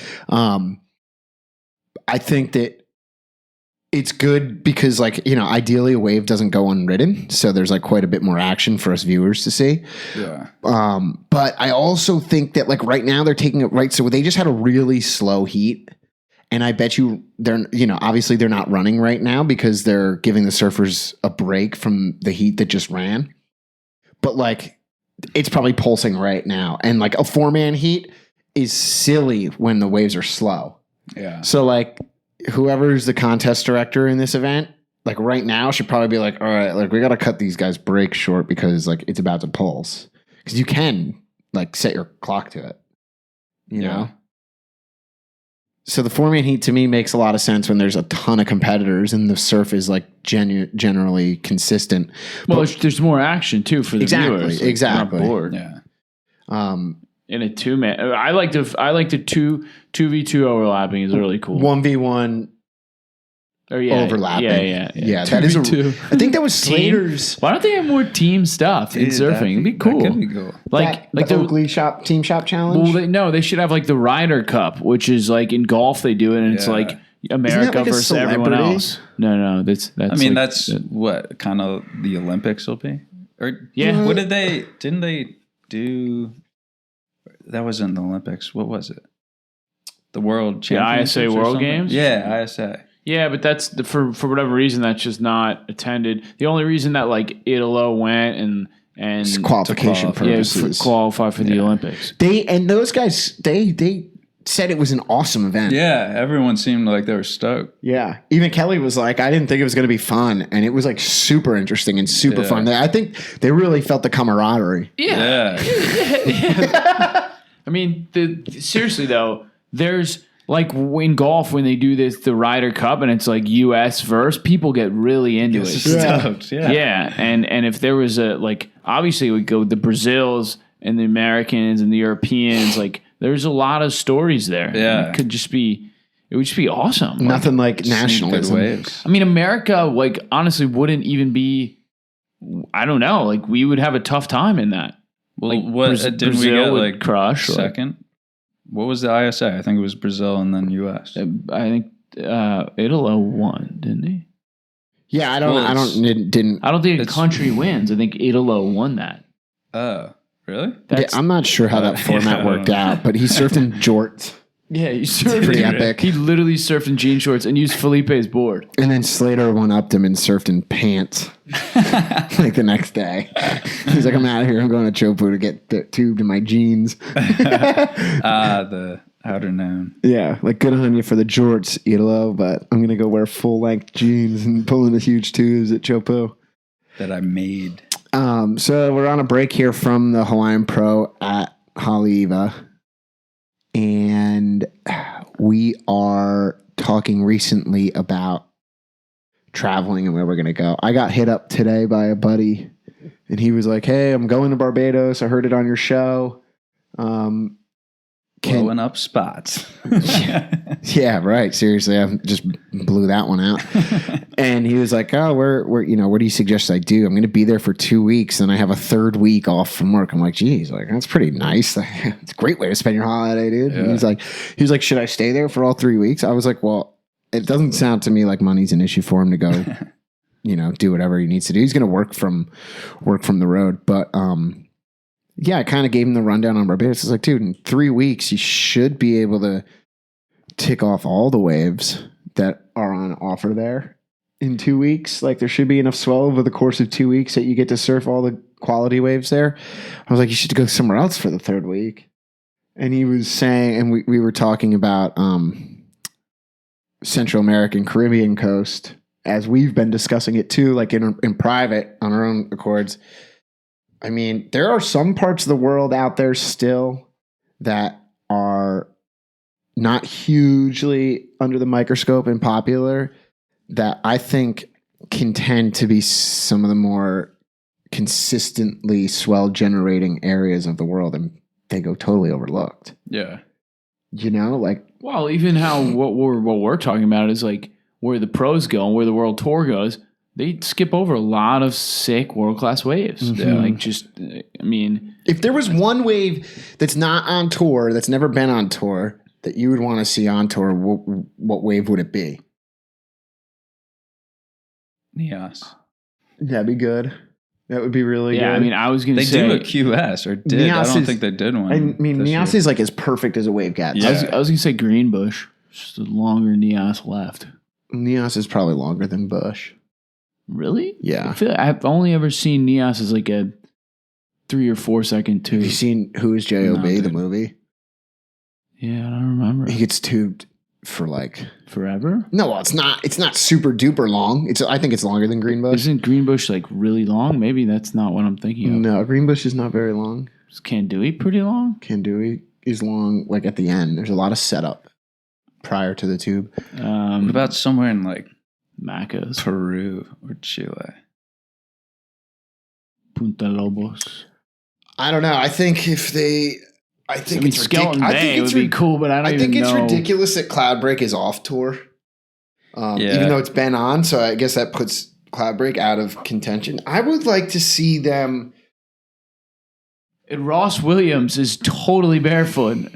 I think that it's good because, like, you know, ideally a wave doesn't go unridden, so there's like quite a bit more action for us viewers to see. Yeah. But I also think that, like, right now they're taking it right. So they just had a really slow heat, and I bet you obviously they're not running right now because they're giving the surfers a break from the heat that just ran. But like, it's probably pulsing right now, and like a 4-man heat is silly when the waves are slow. Yeah. So like, whoever's the contest director in this event, like right now, should probably be like, all right, like we got to cut these guys' breaks short because like it's about to pulse. Because you can like set your clock to it, you know? So the 4-man heat to me makes a lot of sense when there's a ton of competitors and the surf is like generally consistent. Well, there's more action too for the viewers. Like, exactly. Not bored. Yeah. In a 2-man, I like the 2v2 overlapping is really cool. 1v1 overlapping. Yeah. That is I think that was Slater's. Why don't they have more team stuff in surfing? It'd be cool. That could be cool. Like the Oakley team shop challenge. Well, they should have like the Ryder Cup, which is like in golf they do it, and it's like America like versus everyone else. No, that's. I mean, that's what kind of the Olympics will be. Or what did they? Didn't they do? That wasn't the Olympics. What was it? The World Championships? The ISA World Games? Yeah, ISA. Yeah, but that's for whatever reason that's just not attended. The only reason that like Italo went and it's qualification purposes, qualify for the Olympics. Those guys they said it was an awesome event. Yeah, everyone seemed like they were stoked. Yeah, even Kelly was like, I didn't think it was going to be fun, and it was like super interesting and super fun. I think they really felt the camaraderie. Yeah. I mean, seriously though, there's like in golf when they do the Ryder Cup and it's like U.S. versus, people get really into it. Yeah. And if there was obviously we go the Brazils and the Americans and the Europeans, like there's a lot of stories there. Yeah, it would just be awesome. Nothing like nationalism. Waves. I mean, America, like honestly, wouldn't even be. I don't know. Like we would have a tough time in that. Well, like didn't Brazil we get would like crush second? What was the ISA? I think it was Brazil and then US. I think Italo won, didn't he? Yeah, I don't think a country wins. I think Italo won that. Oh, really? I'm not sure how that format worked out, but he surfed in jorts. Yeah, he surfed. Pretty epic. He literally surfed in jean shorts and used Felipe's board. And then Slater one-upped him and surfed in pants like the next day. He's like, I'm out of here. I'm going to Chopu to get tubed in my jeans. The outer known. Yeah, like good on you for the jorts, Idolo, but I'm going to go wear full-length jeans and pull in the huge tubes at Chopu. That I made. So we're on a break here from the Hawaiian Pro at Haleiwa. And we are talking recently about traveling and where we're going to go. I got hit up today by a buddy, and he was like, hey, I'm going to Barbados. I heard it on your show. Blowing up spots. Yeah, right. Seriously, I just blew that one out. And he was like, oh, where what do you suggest I do? I'm going to be there for 2 weeks, and I have a third week off from work. I'm like, geez, like that's pretty nice. It's a great way to spend your holiday, dude. Yeah. He was like, should I stay there for all 3 weeks? I was like, well, it doesn't sound to me like money's an issue for him to go, do whatever he needs to do. He's going to work from the road, but yeah, I kind of gave him the rundown on Barbados. It's like, dude, in 3 weeks, you should be able to tick off all the waves that are on offer there in 2 weeks. Like, there should be enough swell over the course of 2 weeks that you get to surf all the quality waves there. I was like, you should go somewhere else for the third week. And he was saying, and we were talking about Central American, Caribbean coast, as we've been discussing it too, like in private on our own accords. I mean, there are some parts of the world out there still that are not hugely under the microscope and popular that I think can tend to be some of the more consistently swell generating areas of the world, and they go totally overlooked. Yeah. Well, even how what we're talking about is like where the pros go and where the world tour goes. They skip over a lot of sick world-class waves. Mm-hmm. If there was one wave that's not on tour, that's never been on tour, that you would want to see on tour, what wave would it be? Nias. That'd be good. That would be really good. Yeah, I mean, I was going to say... They do a QS, or did. Nias I don't think they did one. I mean, Nias is like as perfect as a wave gets. Yeah. I was going to say Greenbush. Just a longer Nias left. Nias is probably longer than Bush. Really? Yeah. I feel like I've only ever seen Nias as like a 3 or 4 second tube. Have you seen Who is J.O.B., the movie? Yeah, I don't remember. He gets tubed for like... Forever? No, well, it's not super duper long. I think it's longer than Greenbush. Isn't Greenbush like really long? Maybe that's not what I'm thinking of. No, Greenbush is not very long. Is Kandui pretty long? Kandui is long, like at the end. There's a lot of setup prior to the tube. What about somewhere in like Macas, Peru or Chile? Punta Lobos. I don't know. I think if they... I think it's Skeleton Bay would be cool, but I think it's ridiculous that Cloudbreak is off tour. Even though it's been on, so I guess that puts Cloudbreak out of contention. I would like to see them... And Ross Williams is totally barefoot.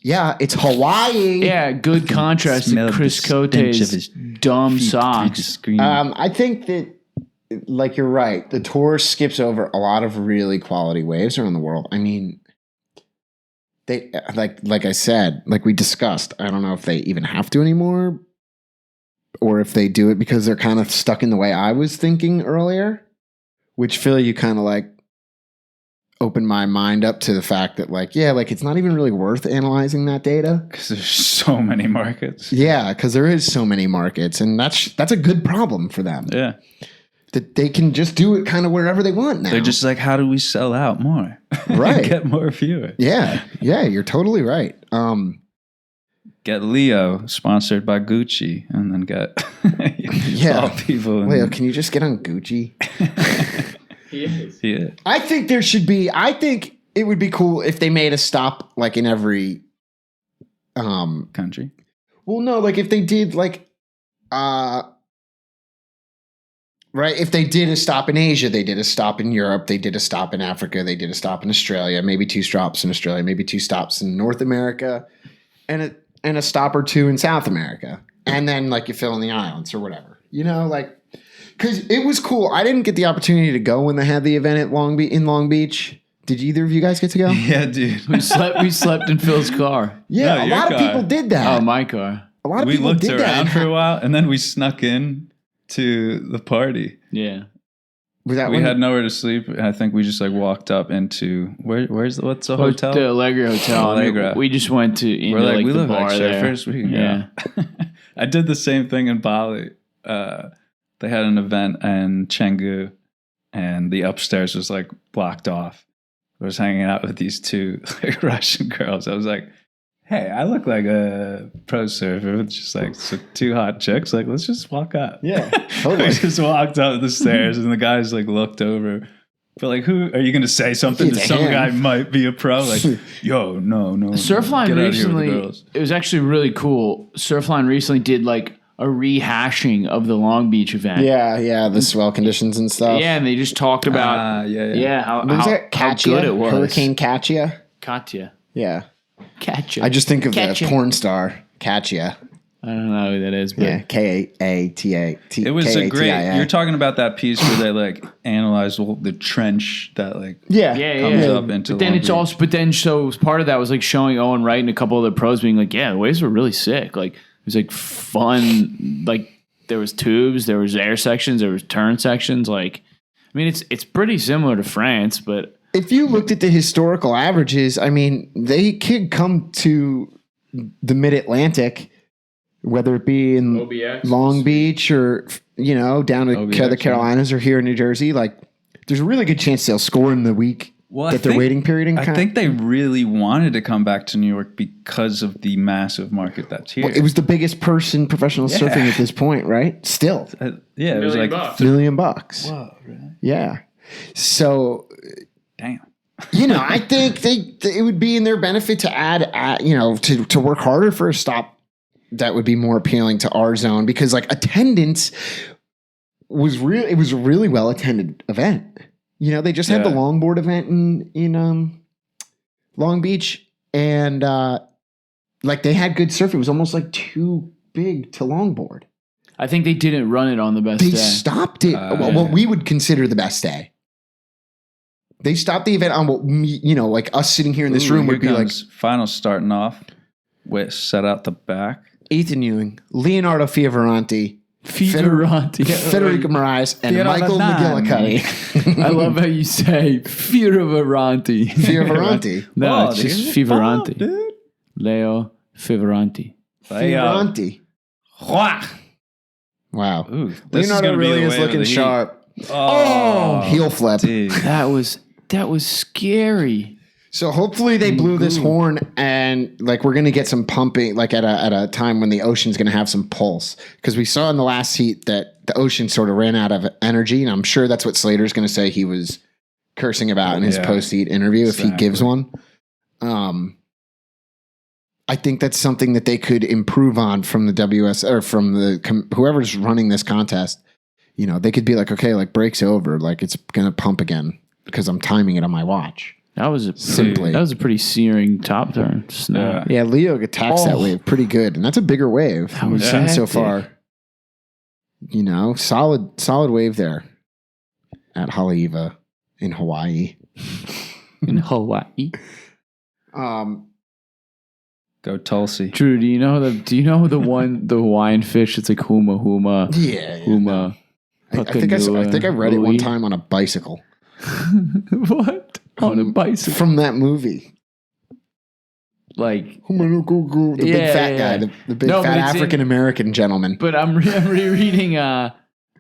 Yeah, it's Hawaii. Yeah, good contrast to Chris Cote's dumb socks. I think that, like, you're right. The tour skips over a lot of really quality waves around the world. I mean... They like I said, like we discussed, I don't know if they even have to anymore or if they do it because they're kind of stuck in the way I was thinking earlier, which Phil, you kind of like opened my mind up to the fact that like, yeah, like it's not even really worth analyzing that data. Because there's so many markets. Yeah, because there is so many markets and that's a good problem for them. Yeah. That they can just do it kind of wherever they want now. They're just like, how do we sell out more? Right. Get more viewers. Yeah, you're totally right. Get Leo sponsored by Gucci and then get all people. Leo, can you just get on Gucci? He is. Yeah. I think it would be cool if they made a stop like in every country. Well, no, like if they did like right, if they did a stop in Asia, they did a stop in Europe, they did a stop in Africa, they did a stop in Australia, maybe 2 stops in Australia, maybe 2 stops in North America, and a stop or 2 in South America. And then like you fill in the islands or whatever. You know, like because it was cool. I didn't get the opportunity to go when they had the event at in Long Beach. Did either of you guys get to go? Yeah, dude. We slept in Phil's car. Yeah, No, a your lot of car. people did that. Oh, my car. A lot of We people looked did around that. for a while, and then we snuck in to the party. Yeah. Was that We when had nowhere to sleep, and I think we just like walked up into what's the hotel? The Allegra Hotel. Allegra. We just went to into We're like, we the look bar like there. surfers. We can Yeah. go. I did the same thing in Bali. They had an event in Canggu, and the upstairs was like blocked off. I was hanging out with these two like Russian girls. I was like, hey, I look like a pro surfer with just like two hot chicks. Like, let's just walk up. Yeah, totally. We just walked up the stairs, and the guys like looked over. But like, who are you going to say something to? It's Some him. guy might be a pro. Like, yo, no. Surfline Get out of here with the recently, girls. it was actually really cool. Surfline recently did like a rehashing of the Long Beach event. Yeah, the swell conditions and stuff. Yeah, and they just talked about how What was that? how Katya? good it was. Hurricane Katya? Katya. Yeah. Katya. I just think of Katya. the porn star, Katya. I don't know who that is, but Yeah, K-A-T-A-T. It was a great. K-A-T-I-A. You're talking about that piece where they like analyzed the trench that like Yeah. comes up into. But then Long it's Beach. also, but then so part of that was like showing Owen Wright and a couple other pros being like, yeah, the waves were really sick. Like it was like fun. Like there was tubes, there was air sections, there was turn sections. Like, I mean, it's pretty similar to France, but If you looked at the historical averages, I mean, they could come to the Mid-Atlantic, whether it be in OBX Long Beach or, down to OBX, the Carolinas or here in New Jersey. Like, there's a really good chance they'll score in the week I that they're think- waiting period. And I think they really wanted to come back to New York because of the massive market that's here. it was the biggest purse in professional surfing at this point, right? Still, Yeah, it was like $1 $1 million. million. whoa, really? Yeah. So, Damn. I think it would be in their benefit to add, to work harder for a stop that would be more appealing to our zone, because like attendance was it was a really well attended event. They just had the Yeah. longboard event in Long Beach, and like they had good surfing. It was almost like too big to longboard. I think they didn't run it on the best They day. stopped it. What we would consider the best day. They stopped the event on what like us sitting here in this room Here would be like comes finals starting off with set out the back. Ethan Ewing, Leonardo Fioravanti, Federico Moraes, and Michael McGillicuddy. I love how you say Fioravanti. Fioravanti. No, Oh, it's just dude. Fioravanti. Dude. Leo Fioravanti. Fioravanti. Wow. Ooh, this is Leonardo gonna be really the is wave of looking the heat. sharp. Oh, Heel flip. dude. That was scary. So hopefully they blew this horn, and like we're gonna get some pumping, like at a time when the ocean's gonna have some pulse, because we saw in the last heat that the ocean sort of ran out of energy, and I'm sure that's what Slater's gonna say he was cursing about in his Yeah. post heat interview if he gives one. I think that's something that they could improve on from the WS or from the whoever's running this contest. They could be like, okay, like break's over, like it's gonna pump again because I'm timing it on my watch. That was Simply. a pretty searing top turn. Snap. Yeah, Leo attacks that wave pretty good, and that's a bigger wave That was we've seen so hectic. far. Solid wave there at Haleiwa in Hawaii. In Hawaii. Go Tulsi. Drew, do you know the Hawaiian fish? It's like huma huma Yeah, huma. I think I read it one time on a bicycle What? On a bicycle? from that movie. Like, The big Yeah, fat yeah, guy, yeah. the big No, but fat it's in- African American gentleman. but I'm rereading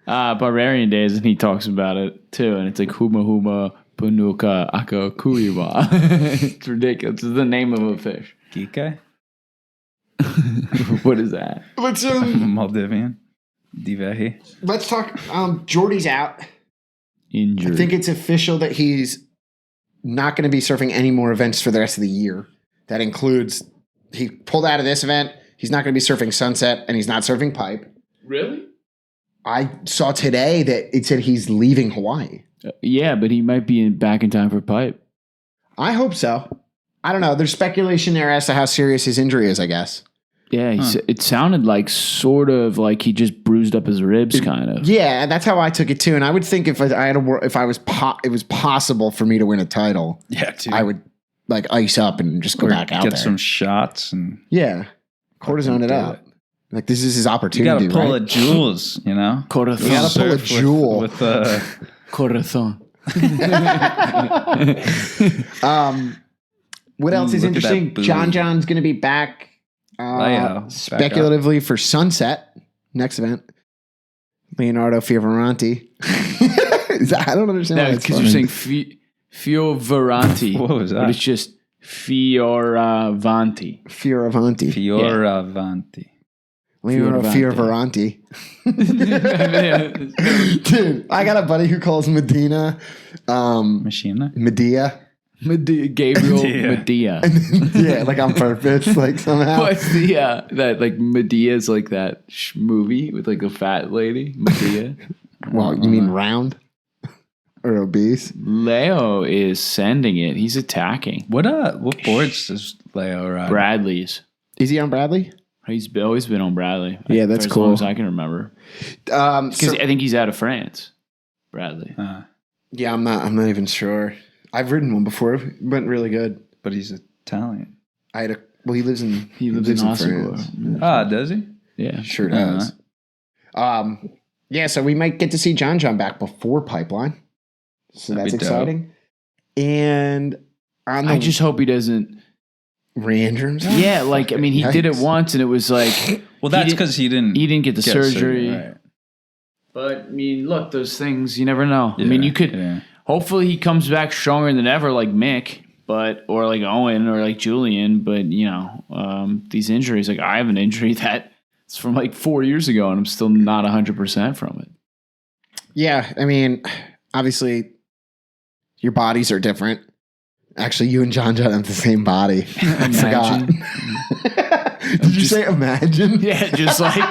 Barbarian Days, and he talks about it too, and it's like huma huma panuka aka kuiwa. It's ridiculous. It's the name of a fish. Kike? What is that? Let's Maldivian? Divehi? let's talk. Jordy's out. Injured. I think it's official that he's not going to be surfing any more events for the rest of the year. That includes he pulled out of this event. He's not going to be surfing Sunset, and he's not surfing Pipe. Really? I saw today that it said he's leaving Hawaii. Yeah, but he might be back in time for Pipe. I hope so. I don't know. There's speculation there as to how serious his injury is, I guess. Yeah, it sounded like sort of like he just bruised up his ribs, kind of. Yeah, that's how I took it too. And I would think if it was possible for me to win a title, I would like ice up and just go back out there. Get some shots and cortisone it up. Like this is his opportunity. You got to pull a Jules, you know. Corazon. You got to pull a jewel with Corazon. What else is interesting? John's going to be back. Speculatively for Sunset next event. Leonardo Fioravanti. I don't understand why because you're saying Fioravanti. What was that? But it's just Fioravanti. Leonardo Fioravanti. Dude, I got a buddy who calls Medina Medea. Gabriel Medea. Yeah, like on purpose, like somehow. What's the that like Medea's like that movie with like the fat lady Medea? Well, you mean round or obese? Leo is sending it. He's attacking. What boards does Leo ride? Bradley's. Is he on Bradley? He's always been on Bradley. Yeah, that's for cool. As long as I can remember. Because I think he's out of France. Bradley. Yeah, I'm not even sure. I've ridden one before. It went really good. But he's Italian. He lives in France. Does he? Yeah. Sure does. Yeah, so we might get to see John back before Pipeline. So that's exciting. And I just hope he doesn't re-injure himself. Yeah, like I mean he did it once and it was like well that's because he didn't get the surgery. Right. But I mean, look, those things you never know. I mean you could hopefully he comes back stronger than ever like Mick, or like Owen or like Julian, but you know, these injuries, like I have an injury that's from like 4 years ago and I'm still not 100% from it. Yeah, I mean, obviously your bodies are different. Actually, you and John have the same body. I forgot. Did you say imagine? Yeah, just like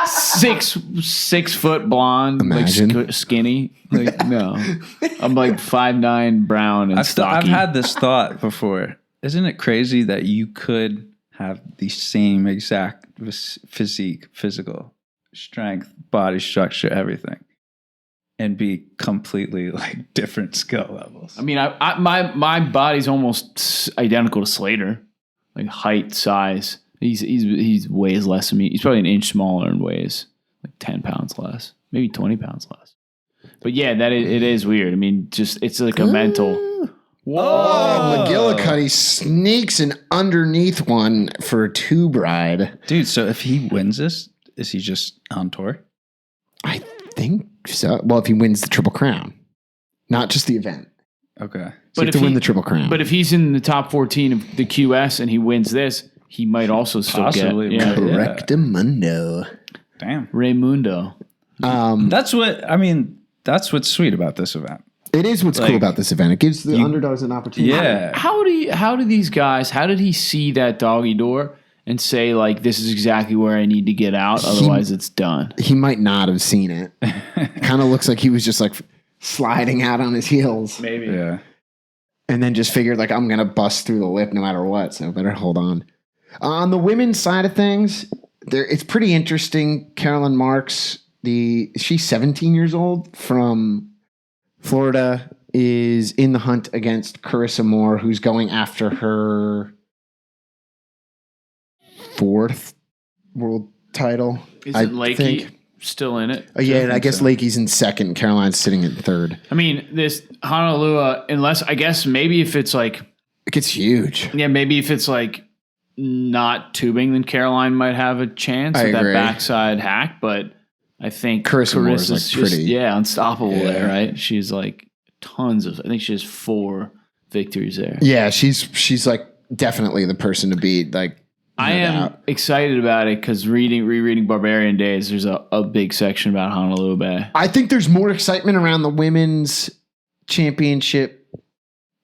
6 foot blonde, imagine. Like skinny. Like no, I'm like 5'9", brown and stocky. I've had this thought before. Isn't it crazy that you could have the same exact physique, physical strength, body structure, everything, and be completely like different skill levels? I mean, my body's almost identical to Slater, like height, size. He's weighs less than me. He's probably an inch smaller and weighs like 10 pounds less, maybe 20 pounds less. But yeah, it is weird. I mean, just it's like a mental. Whoa! McGillicuddy sneaks an underneath one for a tube ride, dude. So if he wins this, is he just on tour? I think so. Well, if he wins the Triple Crown, not just the event. Okay, so but if he win the Triple Crown, but if he's in the top 14 of the QS and he wins this, he might also still possibly get Correctamundo. Damn, Raymundo. That's what's sweet about this event. It is what's cool about this event. It gives the underdogs an opportunity. Yeah. How do these guys? How did he see that doggy door and say like, "This is exactly where I need to get out, otherwise it's done"? He might not have seen it. Kind of looks like he was just like sliding out on his heels, maybe. Yeah. And then just figured like I'm gonna bust through the lip no matter what, so better hold on. On the women's side of things, it's pretty interesting. Carolyn Marks, she's 17 years old from Florida, is in the hunt against Carissa Moore, who's going after her 4th world title. Isn't Lakey still in it? Oh, yeah, and I guess so. Lakey's in 2nd. Caroline's sitting in 3rd. I mean, this Honolulu, unless I guess maybe if it's like it gets huge. Yeah, maybe if it's like not tubing, then Caroline might have a chance with that backside hack, but I think Carissa's like pretty unstoppable there, right? She's like I think she has 4 victories there. Yeah, she's like definitely the person to beat. Like I am excited about it because rereading Barbarian Days, there's a big section about Honolulu Bay. I think there's more excitement around the women's championship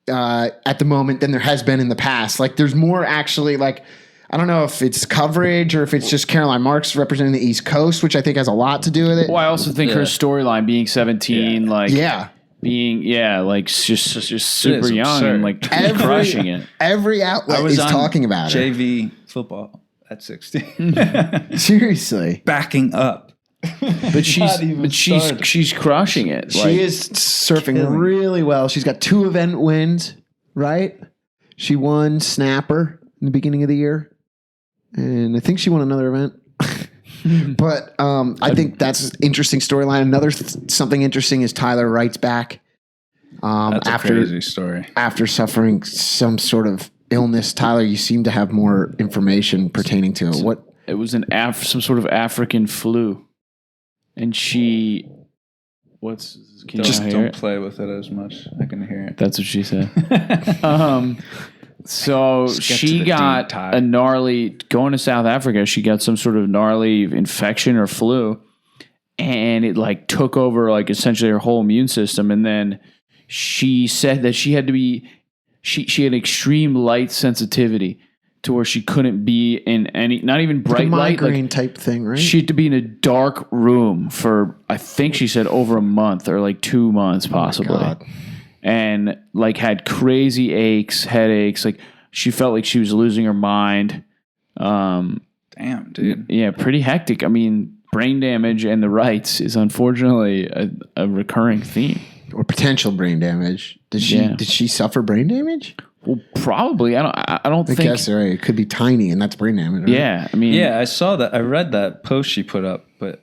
at the moment than there has been in the past. Like there's more actually, like, I don't know if it's coverage or if it's just Caroline Marks representing the East Coast, which I think has a lot to do with it. Well, I also think her storyline being 17, being just super young and like crushing it. Every outlet is talking about JV football at 16. Seriously. Backing up. But she's crushing it. She is surfing really well. She's got 2 event wins, right? She won Snapper in the beginning of the year. And I think she won another event. But I think that's an interesting storyline. Another something interesting is Tyler Wright's back. That's a crazy story. After suffering some sort of illness, Tyler, you seem to have more information pertaining to it. What? It was some sort of African flu. And she, don't play with it as much. I can hear it. That's what she said. So she got a gnarly, going to South Africa, she got some sort of gnarly infection or flu, and it like took over like essentially her whole immune system. And then she said that she had to be, she had extreme light sensitivity to where she couldn't be in any, not even bright light. Migraine type thing, right? She had to be in a dark room for, I think she said over a month or like 2 months possibly. And like had crazy aches, headaches. Like she felt like she was losing her mind. Damn, dude. Yeah, pretty hectic. I mean, brain damage and the rights is unfortunately a recurring theme. Or potential brain damage. Did she suffer brain damage? Well, probably. I don't think. I guess right. It could be tiny, and that's brain damage. Right? Yeah, I mean, I saw that. I read that post she put up, but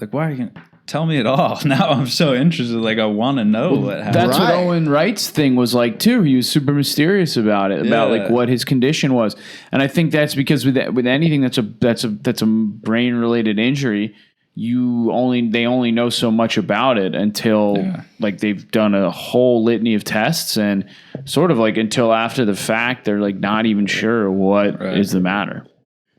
like, why are you gonna tell me it all? Now I'm so interested. Like, I want to know what happened. That's what Owen Wright's thing was like too. He was super mysterious about it, about like what his condition was, and I think that's because with anything that's a brain related injury, they only know so much about it until like they've done a whole litany of tests, and sort of like until after the fact they're like not even sure what is the matter.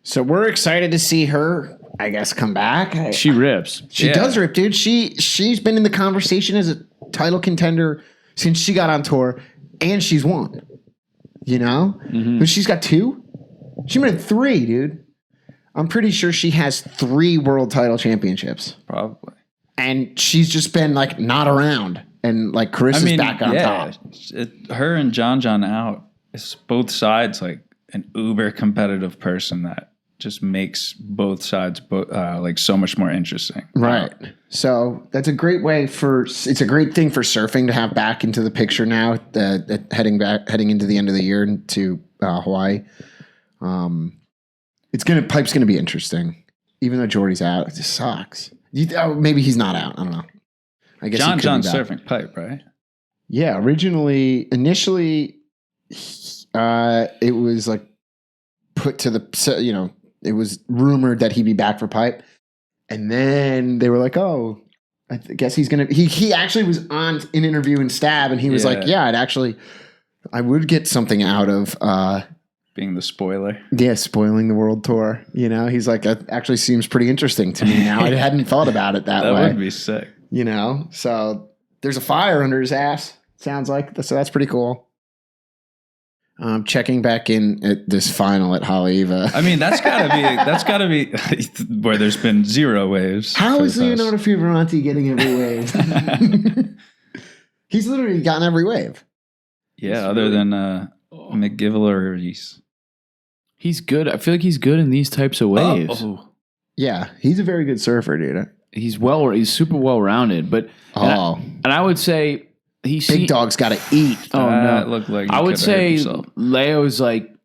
So we're excited to see her, I guess, come back. She rips. She does rip, dude. She's been in the conversation as a title contender since she got on tour, and she's won. You know, but she's got 2. She made 3, dude. I'm pretty sure she has 3 world title championships. Probably. And she's just been like not around. And like Carissa's back on top. Her and John out, it's both sides like an uber competitive person that just makes both sides like so much more interesting. Right. So that's a great way it's a great thing for surfing to have back into the picture now, heading into the end of the year to Hawaii. Pipe's gonna be interesting, even though Jordy's out. It just sucks. Maybe he's not out. I don't know. I guess John's surfing Pipe, right? Yeah. Initially, it was like put to the it was rumored that he'd be back for Pipe, and then they were like, "Oh, I guess he's gonna." He actually was on an interview in Stab, and he was like, "Yeah, I would get something out of." Being the spoiler. Yeah, spoiling the world tour. You know, he's like, that actually seems pretty interesting to me now. I hadn't thought about it that way. That would be sick. You know, so there's a fire under his ass, sounds like. So that's pretty cool. Checking back in at this final at Haleiwa. I mean, that's gotta be where there's been 0 waves. How is Leonardo Fioravanti getting every wave? He's literally gotten every wave. Yeah, other than McGivilleries. He's good. I feel like he's good in these types of waves. Yeah, he's a very good surfer, dude. He's super well rounded, but and I would say big dog's got to eat. Oh no, it looked like I would say Leo's like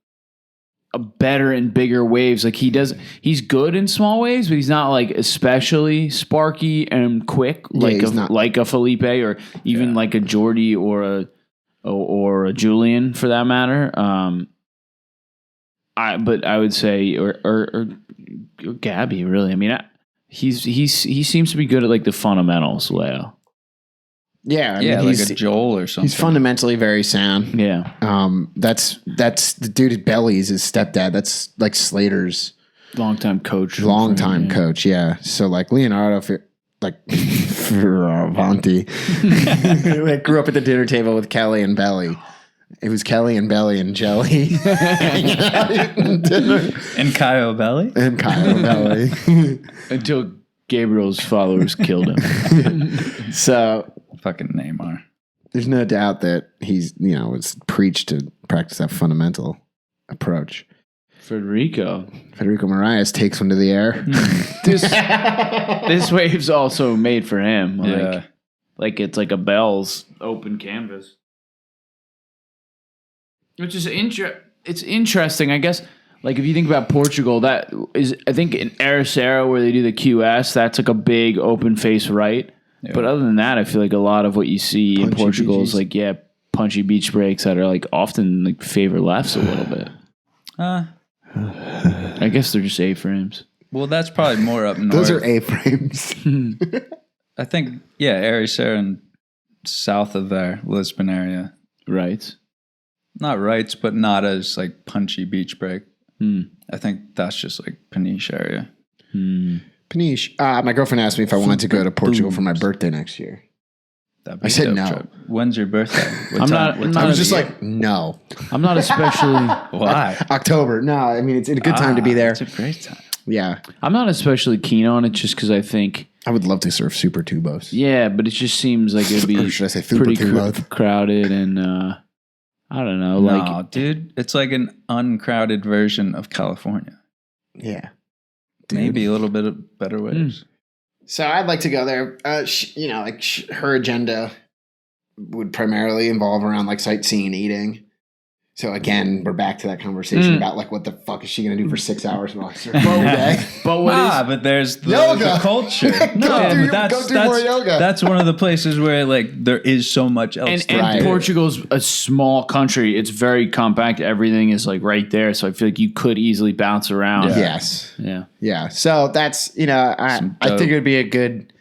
a better in bigger waves. Like he's good in small waves, but he's not like especially sparky and quick like a Felipe or even like a Jordy or a Julian for that matter. But I would say or Gabby really. I mean, he seems to be good at like the fundamentals, Leo. Yeah, I mean, like a Joel or something. He's fundamentally very sound. Yeah. That's the dude at Belly's his stepdad. That's like Slater's longtime coach. Coach, yeah. So like Leonardo Fioravanti like grew up at the dinner table with Kelly and Belly. It was Kelly and Belly and Jelly. And Kyle Belly? And Kyle Belly. Until Gabriel's followers killed him. So fucking Neymar. There's no doubt that he's, was preached to practice that fundamental approach. Federico Moraes takes one to the air. This wave's also made for him. Like it's like a Bell's open canvas. Which is it's interesting, I guess. Like if you think about Portugal, that is, I think in Ericeira where they do the QS, that's like a big open face right. Yeah. But other than that, I feel like a lot of what you see in Portugal is like, punchy beach breaks that are like often like favor lefts a little bit. I guess they're just A-frames. Well, that's probably more up north. Those are A-frames. I think, Ericeira and south of there, Lisbon area. Right. Not rights, but not as like punchy beach break. I think that's just like Peniche area. Peniche. My girlfriend asked me if I wanted to go to Portugal for my birthday next year. I said no. Trip. When's your birthday? I was just like, no. I'm not especially. Why? October. No, I mean, it's a good time to be there. It's a great time. Yeah. I'm not especially keen on it just because I think. I would love to surf super tubos. Yeah, but it just seems like it'd be or should I say pretty crowded and I don't know. No, dude, it's like an uncrowded version of California. Yeah. Dude. Maybe a little bit of better waves. So I'd like to go there. Her agenda would primarily involve around like sightseeing and eating. So again, we're back to that conversation about like what the fuck is she going to do for 6 hours while I surf all day? But there's the culture. Go do more yoga. That's one of the places where like there is so much else. And Portugal's a small country. It's very compact. Everything is like right there. So I feel like you could easily bounce around. Yeah. Yes. Yeah. Yeah. So that's, I think it would be a good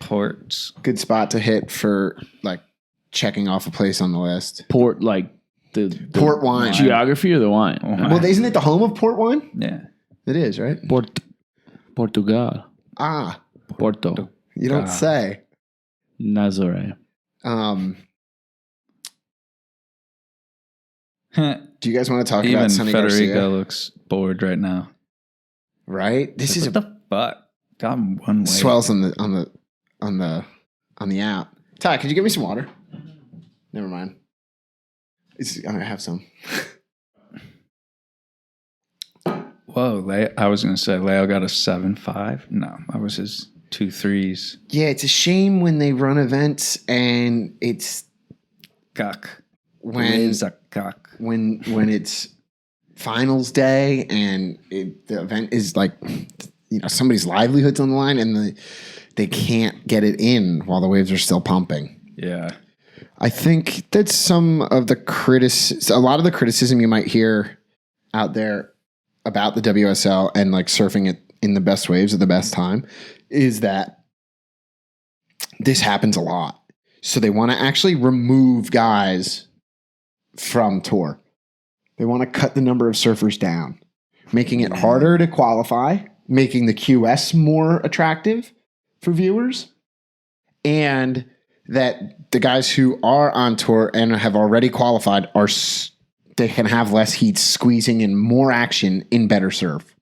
spot to hit for like checking off a place on the list. The port wine. Geography or the wine? Well, isn't it the home of port wine? Yeah. It is, right? Portugal. Porto. You don't say. Nazaré. Do you guys want to talk about Sonny Federico Garcia? looks bored right now. Right? This is what the fuck? Got one way. Swells on the app. Ty, could you give me some water? Never mind. I'm gonna have some. Whoa, I was gonna say Leo got a 7.5. No, that was his 2 3s. Yeah, it's a shame when they run events and it's cock. When it's finals day and the event is like, somebody's livelihood's on the line and they can't get it in while the waves are still pumping. Yeah. I think that's some of the a lot of the criticism you might hear out there about the WSL and like surfing it in the best waves at the best time is that this happens a lot. So they want to actually remove guys from tour. They want to cut the number of surfers down, making it harder to qualify, making the QS more attractive for viewers, and that the guys who are on tour and have already qualified they can have less heat squeezing in more action in better surf.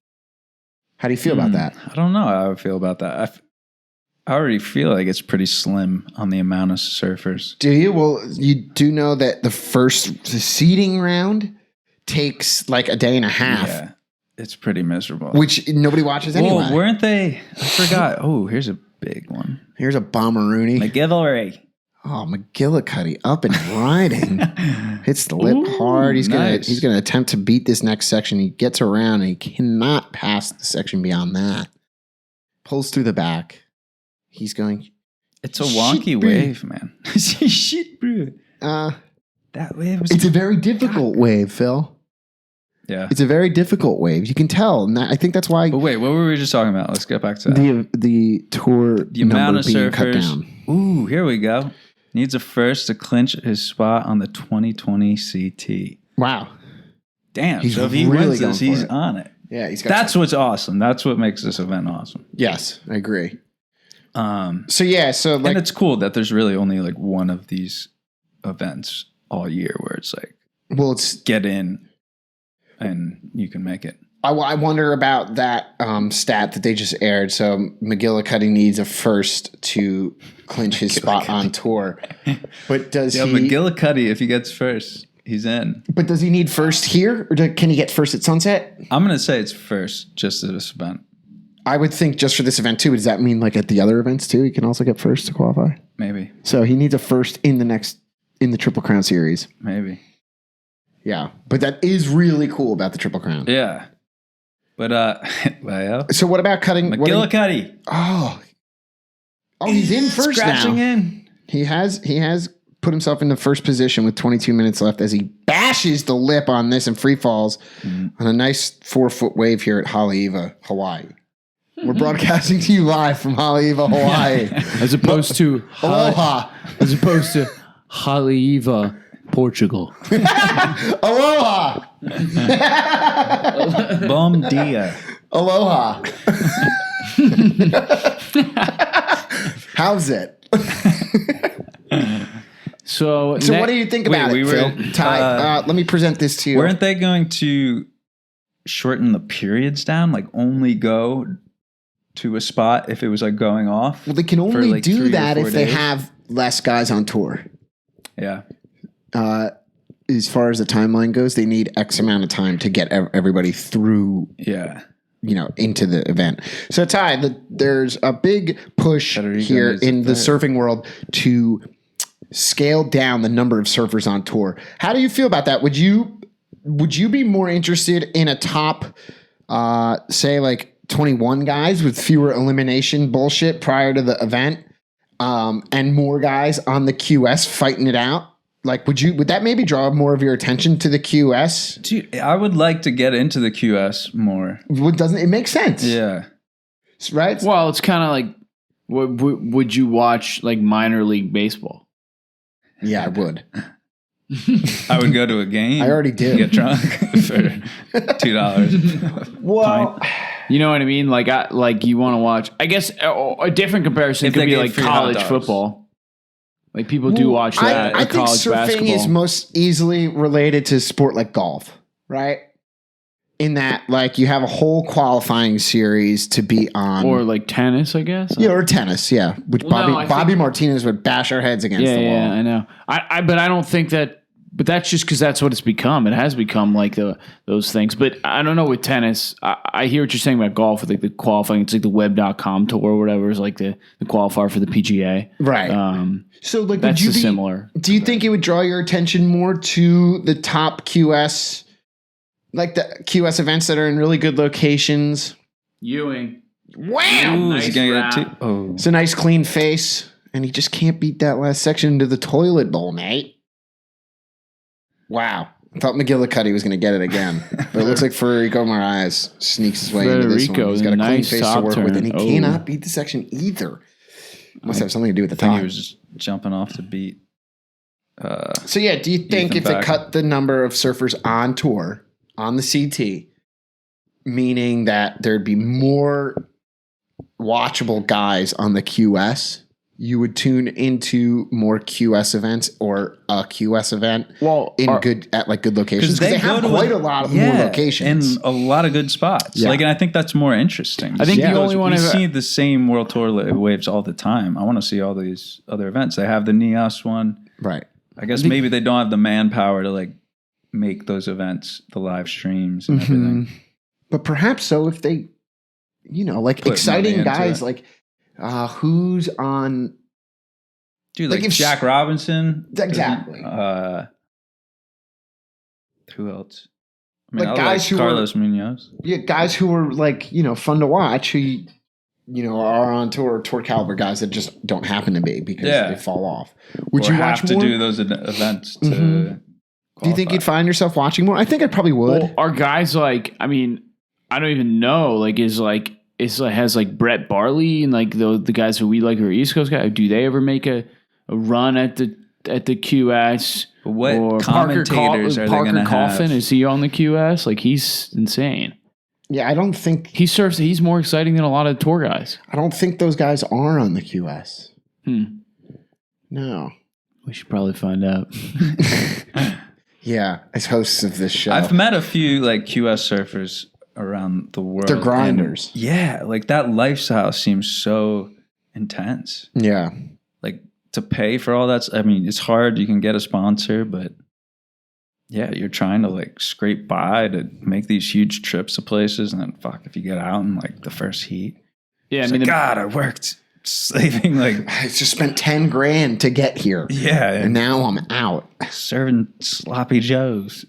How do you feel about that? I don't know how I feel about that. I already feel like it's pretty slim on the amount of surfers. Do you? Well, you do know that the seeding round takes like a day and a half. Yeah, it's pretty miserable. Which nobody watches anyway. Well, weren't they? I forgot. Oh, here's a big one. Here's a bomberoony. McGillivray. Oh, McGillicuddy up and riding. Hits the lip hard. He's gonna attempt to beat this next section. He gets around and he cannot pass the section beyond that. Pulls through the back. He's going. It's a wonky wave, man. Shit, bro. That wave was. It's a very difficult wave, Phil. Yeah, it's a very difficult wave. You can tell, and I think that's why. But wait, what were we just talking about? Let's get back to that. The tour, the amount of surfers. Cut down. Ooh, here we go. Needs a first to clinch his spot on the 2020 CT. Wow, damn! So if he wins this, he's on it. Yeah, that's what's awesome. That's what makes this event awesome. Yes, I agree. And it's cool that there's really only like one of these events all year where it's like, it's get in and you can make it. I wonder about that stat that they just aired. So McGillicuddy needs a first to clinch his spot on tour. But does he... McGillicuddy, if he gets first. He's in. But does he need first here, or can he get first at Sunset? I'm going to say it's first, just at this event. I would think just for this event too. Does that mean like at the other events too, he can also get first to qualify? Maybe. So he needs a first in the Triple Crown series. Maybe. Yeah, but that is really cool about the Triple Crown. Yeah. But well, so what about cutting? McGillicuddy. Oh, he's in first Scratching now. in. He has put himself in the first position with 22 minutes left as he bashes the lip on this and free falls on a nice 4-foot wave here at Haleiwa, Hawaii. We're broadcasting to you live from Haleiwa, Hawaii. As opposed to Aloha. As opposed to Haleiwa, Portugal. Aloha. Bom dia. Aloha. How's it? So what do you think about it, Phil? Ty, let me present this to you. Weren't they going to shorten the periods down? Like only go to a spot if it was like going off? Well, they can only do that if they have less guys on tour. Yeah. As far as the timeline goes, they need X amount of time to get everybody through. Yeah. Into the event. So Ty, there's a big push here in the surfing world to scale down the number of surfers on tour. How do you feel about that? Would you be more interested in a top, say like 21 guys with fewer elimination bullshit prior to the event, and more guys on the QS fighting it out? Like, would that maybe draw more of your attention to the QS? Dude, I would like to get into the QS more. Doesn't it make sense? Yeah. Right? Well, it's kind of like, would you watch like minor league baseball? Yeah, I would. I would go to a game. I already did. Get drunk for $2. Well, you know what I mean? Like, you want to watch. I guess a different comparison could be like college football. Like people do watch that. I think surfing basketball is most easily related to sport like golf, right? In that, like, you have a whole qualifying series to be on, or like tennis, I guess. Yeah, or tennis, yeah. Which Bobby Martinez would bash our heads against the wall. Yeah, I know. But I don't think that. But that's just because that's what it's become. It has become like those things. But I don't know with tennis. I hear what you're saying about golf with like the qualifying. It's like the web.com tour or whatever is like the qualifier for the PGA. Right. So like, that's similar. Do you think it would draw your attention more to the top QS, like the QS events that are in really good locations? Ewing. Wow. Ooh, nice It's a nice clean face. And he just can't beat that last section into the toilet bowl, mate. Wow. I thought McGillicuddy was going to get it again. But it looks like Federico Moraes sneaks his way into this one. He's got a clean face to work with, and he cannot beat the section either. Must have something to do with the time. He was just jumping off the beat. So, yeah, do you think if they cut the number of surfers on tour, on the CT, meaning that there'd be more watchable guys on the QS, you would tune into more QS events or a QS event at good locations? Because they have quite a lot of more locations. And a lot of good spots. Yeah. And I think that's more interesting. I think the only one we see the same World Tour waves all the time. I want to see all these other events. They have the NEOS one. Right. I guess maybe they don't have the manpower to like make those events, the live streams and everything. But perhaps so if they, like put exciting guys like who's on, dude, like Jack Robinson. Exactly. Who else? I mean, like guys who Carlos Munoz. Yeah, guys who are like, fun to watch, who are on tour caliber guys that just don't happen to be because they fall off. Would you watch to do those events to qualify? Do you think you'd find yourself watching more? I think I probably would. Well, are guys like, I don't even know, has like Brett Barley and like the guys who we like who are East Coast guys, do they ever make a run at the QS? What or commentators are they going to have? Parker Coffin, is he on the QS? Like, he's insane. Yeah, I don't think he surfs. He's more exciting than a lot of tour guys. I don't think those guys are on the QS. No. We should probably find out. Yeah, as hosts of this show. I've met a few like QS surfers around the world. They're grinders. Yeah, like that lifestyle seems so intense. Yeah. Like to pay for all that. I mean, it's hard. You can get a sponsor, but Yeah, you're trying to like scrape by to make these huge trips to places, and then fuck if you get out in like the first heat. Yeah, I mean, God, I worked saving like I just spent 10 grand to get here. Yeah, and now I'm out serving sloppy joes,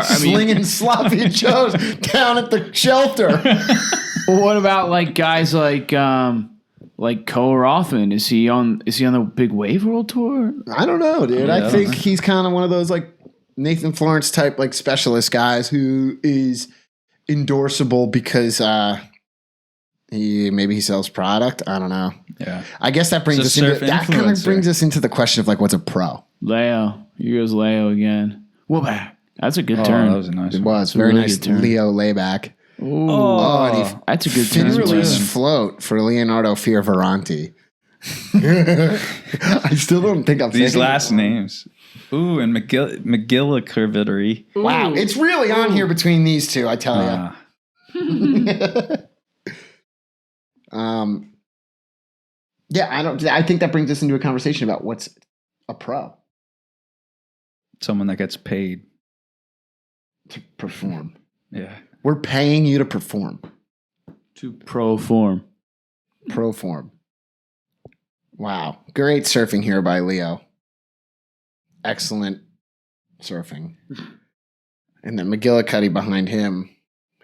slinging sloppy joes down at the shelter. Well, what about like guys like Cole Rothman? Is he on the big Wave World Tour? I don't know, dude. I think he's kind of one of those like Nathan Florence type like specialist guys who is endorsable because maybe he sells product. I don't know. Yeah, I guess that brings us into that kind of brings us into the question of like what's a pro. Leo, here goes Leo again. Whoa, that's a good turn. That was a nice. It was very really nice. Leo layback. Ooh, that's a good turn. Fin release float for Leonardo Fioravanti. I still don't think I'm saying these last names. Ooh, and McGillicuddy. Wow, it's really on here between these two. I tell you. Yeah, I think that brings us into a conversation about what's a pro. Someone that gets paid to perform. Yeah. We're paying you to perform. To perform. Perform. Wow. Great surfing here by Leo. Excellent surfing. And then McGillicuddy behind him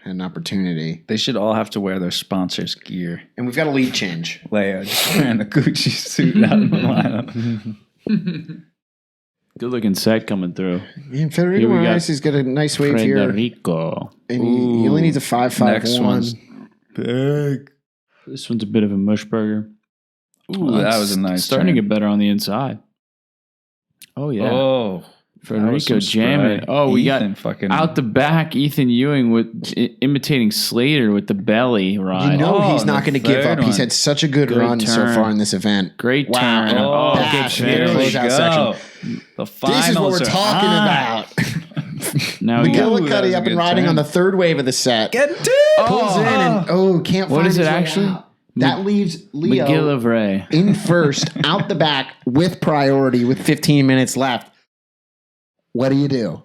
had an opportunity. They should all have to wear their sponsors' gear. And we've got a lead change. Leo just wearing a Gucci suit out of the lineup. Good looking set coming through. And Federico Moraes has got a nice wave here. Federico. And he only needs a 5.51. Next one's big. This one's a bit of a mush burger. Ooh, that was a nice starting to get better on the inside. Oh, yeah. Oh. Federico jamming. Oh, we got fucking out the back Ethan Ewing with imitating Slater with the belly ride. You know he's not going to give up. He's had such a good run so far in this event. Great turn. Oh, good there we go. The finals this is what we're talking about. Now McGillicuddy up and riding on the third wave of the set. Get it! Pulls in and can't find what is it his way actually? out. That leaves Leo McGillivray in first, out the back with priority with 15 minutes left. What do?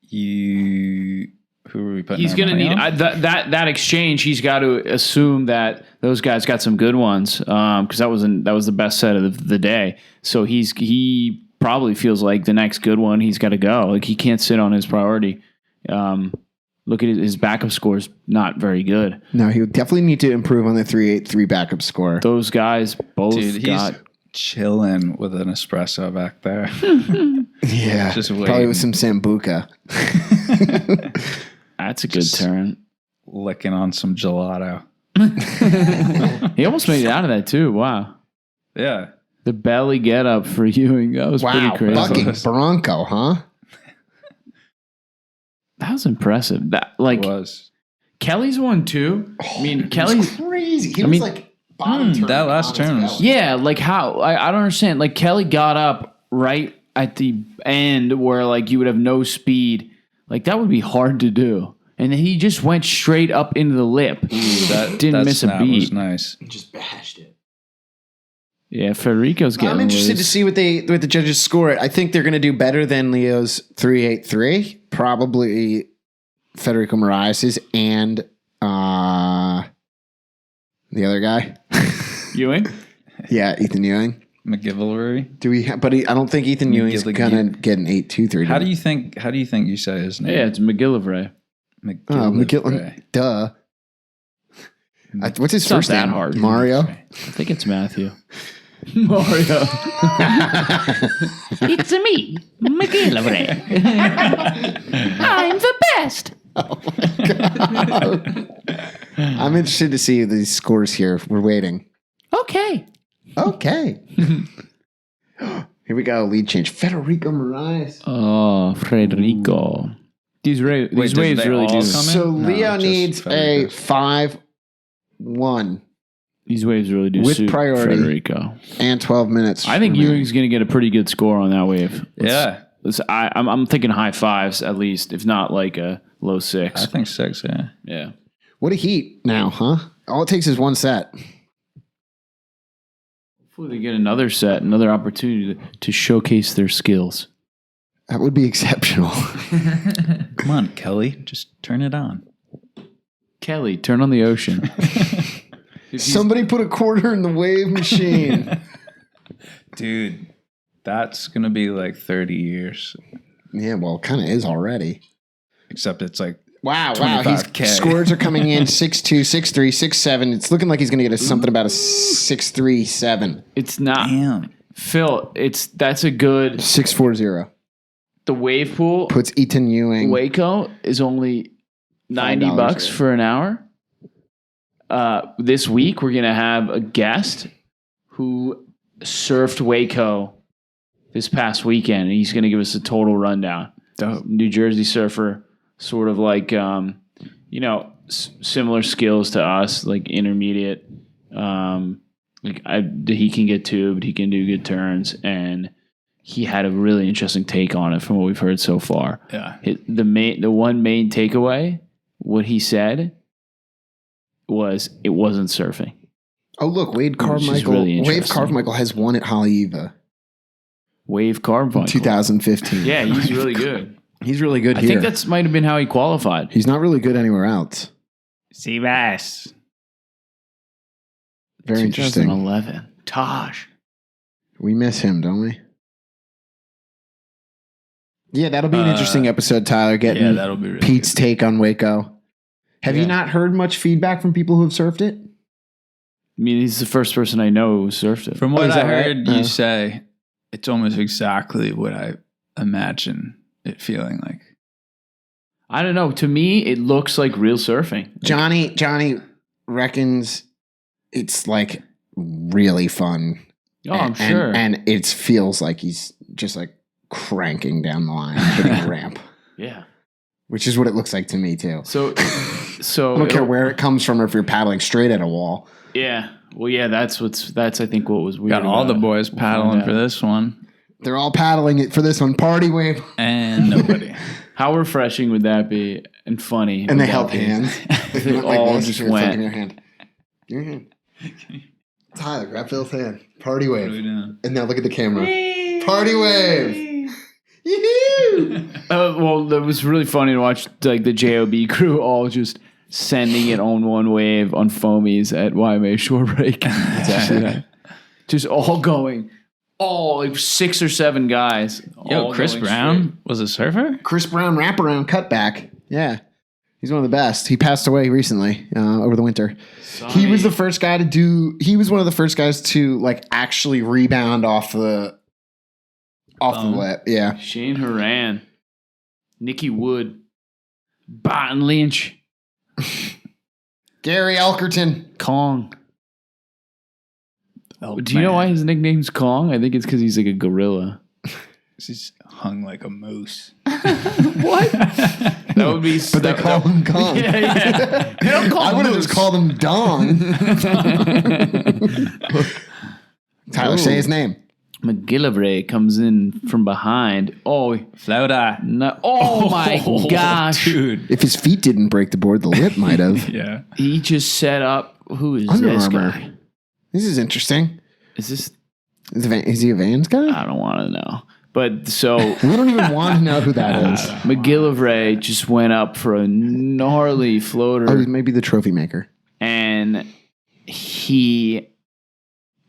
Who are we putting? He's going to need that exchange. He's got to assume that those guys got some good ones because that was the best set of the day. So he probably feels like the next good one he's got to go. Like he can't sit on his priority. Look at his backup scores, not very good. No, he would definitely need to improve on the 3.83 backup score. Those guys both got chilling with an espresso back there. Yeah, just waiting. Probably with some Sambuca. That's a good turn. Licking on some gelato. He almost made it out of that too. Wow. Yeah. The belly get up for Ewing. That was pretty crazy. Bucking Bronco, huh? That was impressive. That like it was. Kelly's one too. I mean, Kelly's crazy. He was like bottom turn. That last turn was like how I don't understand. Like Kelly got up right at the end where like you would have no speed. Like that would be hard to do. And then he just went straight up into the lip. That didn't miss a beat. Was nice. He just bashed it. Yeah, Federico's getting I'm interested to see what the judges score it. I think they're going to do better than Leo's 3.83. Probably Federico Moraes' and the other guy. Ewing? Yeah, Ethan Ewing. McGillivray. Do we? I don't think Ethan Ewing's gonna get an 8.23. How do you think you say his name? Yeah, it's McGillivray. McGillivray. Duh. What's his first name? Hard. Mario. I think it's Matthew. Mario. It's me, McGillivray. I'm the best. Oh my God. I'm interested to see these scores here. We're waiting. Okay. Here we go. Lead change. Federico Moraes. Oh, Federico. These waves really do. So Leo needs a 5.1. These waves really do with suit priority Federico. And 12 minutes. I think Ewing's going to get a pretty good score on that wave. I'm thinking high fives at least, if not like a low 6. I think 6, yeah. Yeah. What a heat now, huh? All it takes is one set. Hopefully they get another set, another opportunity to showcase their skills. That would be exceptional. Come on, Kelly. Just turn it on. Kelly, turn on the ocean. Somebody put a quarter in the wave machine. Dude, that's going to be like 30 years. Yeah, well, it kind of is already. Except it's like Wow. His scores are coming in 6'2", 6'3", 6'7". It's looking like he's going to get something about a 6'3", 7". It's not. Damn. Phil, that's a good 6'4". the wave pool Puts Ethan Ewing. Waco is only $90 right? for an hour. This week we're gonna have a guest who surfed Waco this past weekend, and he's gonna give us a total rundown. Dope. New Jersey surfer, sort of like similar skills to us, like intermediate. He can get tubed, he can do good turns, and he had a really interesting take on it from what we've heard so far. Yeah. The one main takeaway, what he said was it wasn't surfing. Oh, look, Wade Carmichael. Really Wave Carmichael has won at Haleiwa. Wave Carmichael. 2015. Yeah, he's really good. He's really good I here. think that's might have been how he qualified. He's not really good anywhere else. Seabass. Very interesting. 2011. Taj. We miss him, don't we? Yeah, that'll be an interesting episode, Tyler, getting that'll be really Pete's good. take on Waco. Have you not heard much feedback from people who have surfed it? I mean, he's the first person I know who surfed it. From what is I that right? heard you say, it's almost exactly what I imagine it feeling like. I don't know. To me, it looks like real surfing. Johnny reckons it's like really fun. Oh, I'm sure. And it feels like he's just like cranking down the line, hitting a ramp. Yeah. Which is what it looks like to me too. So I don't care where it comes from or if you're paddling straight at a wall. Yeah. Well, yeah, that's I think what was weird. Got all the about it. boys paddling for this one. They're all paddling it for this one. Party wave. And nobody. How refreshing would that be? And funny. And they would held that be? hands. They all just went. Your hand. Your hand. Tyler, grab Phil's hand. Party wave. And now look at the camera. Party wave. Yoo-hoo! Well, it was really funny to watch like the JOB crew all just sending it on one wave on foamies at YMA Shore Break. Just all going. All like 6 or 7 guys. Yo, Chris Brown was a surfer? Chris Brown wraparound cutback. Yeah. He's one of the best. He passed away recently over the winter. He was the first guy he was one of the first guys to like actually rebound off the lip. Yeah. Shane Horan, Nicky Wood, Barton Lynch, Gary Elkerton. Kong. Do you know why his nickname's Kong? I think it's because he's like a gorilla. He's hung like a moose. What? That would be. But they call him Kong. Yeah. They don't call I him would have Moose. just called him Dong. Tyler, say his name. McGillivray comes in from behind. Oh, Flauta. no. Oh my gosh. Dude. If his feet didn't break the board, the lip might have. Yeah. He just set up. Who is Under this Armour. guy? This is interesting. Is this? Is he a Vans guy? I don't want to know. But so We don't even want to know who that is. McGillivray just went up for a gnarly floater. Oh, maybe the trophy maker. And he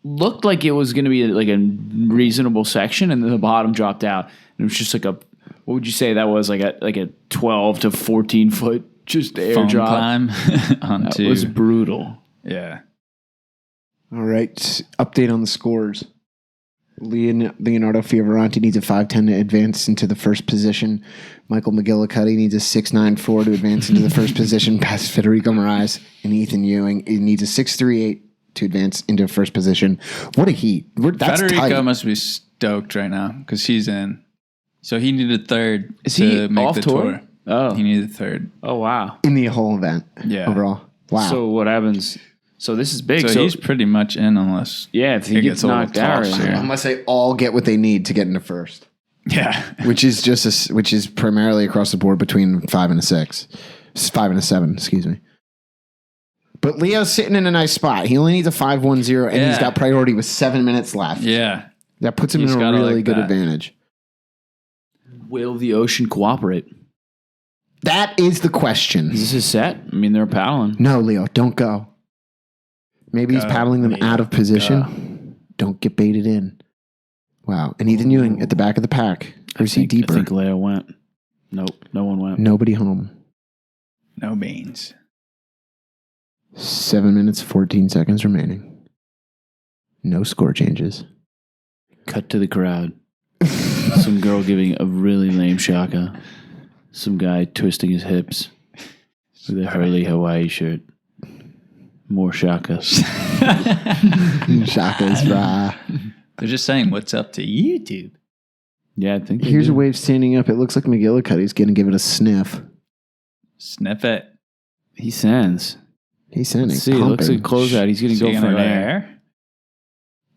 looked like it was going to be like a reasonable section, and then the bottom dropped out. And it was just like what would you say that was, like a 12 to 14 foot just air Foam drop? climb That was brutal. Yeah. All right. Update on the scores. Leonardo Fioravanti needs a 5'10" to advance into the first position. Michael McGillicuddy needs a 6'9" to advance into the first position past Federico Moraes. And Ethan Ewing needs a 6'3" to advance into first position. What a heat. That's Federico tight. must be stoked right now because he's in. So he needed third Is to he make off the tour? tour. Oh. He needed third. Oh, wow. In the whole event. Yeah. Overall. Wow. So what happens? So this is big. So he's pretty much in unless if he gets a little knocked out. tough Right here. now. Unless they all get what they need to get into first. Yeah. Which is primarily across the board between 5 and a 6. 5 and a 7, excuse me. But Leo's sitting in a nice spot. He only needs a 5-1-0, and he's got priority with 7 minutes left. Yeah. That puts him He's in a gotta really like good that. advantage. Will the ocean cooperate? That is the question. Is this a set? I mean, they're paddling. No, Leo, don't go. Maybe he's paddling them out of position. Don't get baited in. Wow. And Ethan Ewing at the back of the pack. Or is he deeper? I think Leo went. Nope, no one went. Nobody home. No beans. 7 minutes, 14 seconds remaining. No score changes. Cut to the crowd. Some girl giving a really lame shaka. Some guy twisting his hips with a Hurley Hawaii shirt. More shakas. Shakas, rah. They're just saying, what's up to YouTube? Yeah, I think Here's a wave standing up. It looks like McGillicuddy's going to give it a sniff. Sniff it. He sends. He's sending. See, it looks like closeout. He's going to go for an air.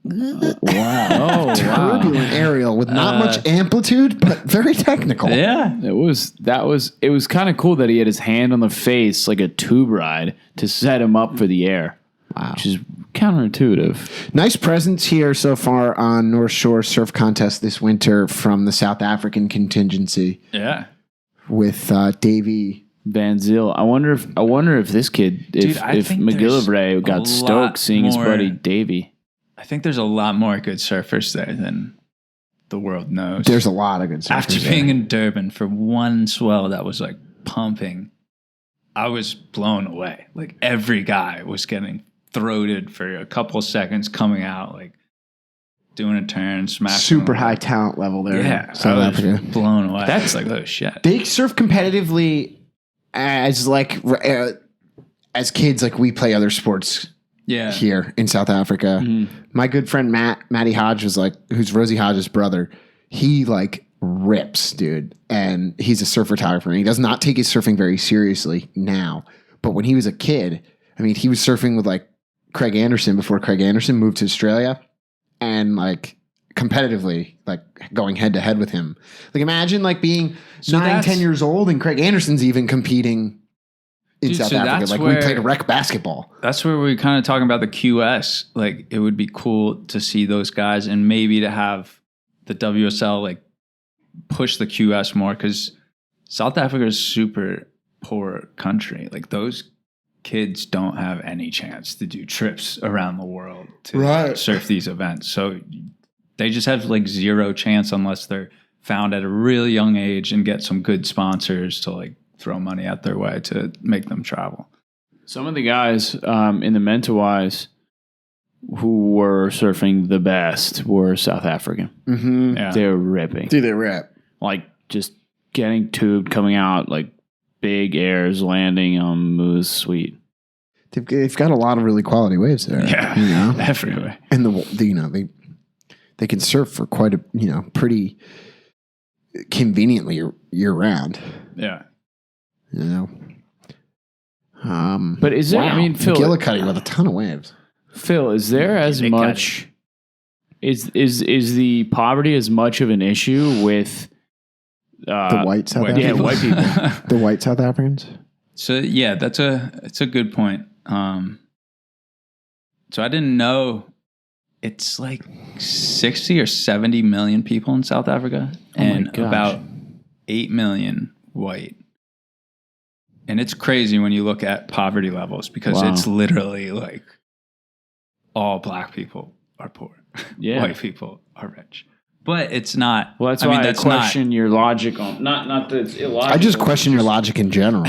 Wow. Oh, Turbulent wow. aerial with not much amplitude, but very technical. Yeah. It was kind of cool that he had his hand on the face like a tube ride to set him up for the air. Wow. Which is counterintuitive. Nice presence here so far on North Shore Surf Contest this winter from the South African contingency. Yeah. With Davey Van Zyl. I wonder if this kid, if McGillivray got stoked seeing his buddy Davey. I think there's a lot more good surfers there than the world knows. There's a lot of good surfers. After being in Durban for one swell that was like pumping, I was blown away. Like every guy was getting throated for a couple of seconds, coming out, like doing a turn, smashing. Super high talent level there. Yeah, South I was Africa. blown away. That's like, oh shit. They surf competitively as as kids. Like we play other sports. Yeah. Here in South Africa. Mm-hmm. My good friend Matty Hodge was who's Rosie Hodge's brother. He rips, dude. And he's a surf photographer. And he does not take his surfing very seriously now. But when he was a kid, I mean, he was surfing with Craig Anderson before Craig Anderson moved to Australia. And competitively, going head to head with him. Imagine being 9-10 years old and Craig Anderson's even competing in South Africa. We played rec basketball. That's where we're kind of talking about the QS. It would be cool to see those guys and maybe to have the WSL push the QS more, because South Africa is a super poor country. Those kids don't have any chance to do trips around the world to surf these events. So they just have zero chance unless they're found at a really young age and get some good sponsors to throw money out their way to make them travel. Some of the guys in the Mentawais who were surfing the best were South African. Mm-hmm. Yeah. They were ripping. Dude, they rip. Just getting tubed, coming out, big airs, landing on Moose Sweet. They've got a lot of really quality waves there. Yeah, everywhere. And they can surf for quite a pretty conveniently year round. Yeah. But is there? Wow. I mean, Phil, McGillicuddy with a ton of waves. Phil, is there as much? Is the poverty as much of an issue with the white South Africans? Yeah, white people. The white South Africans. So yeah, it's a good point. So I didn't know it's 60 or 70 million people in South Africa, and about 8 million white. And it's crazy when you look at poverty levels, because it's literally all black people are poor. Yeah. White people are rich. But it's not. Well, that's why I question your logic on not that it's illogical. I just question your logic in general.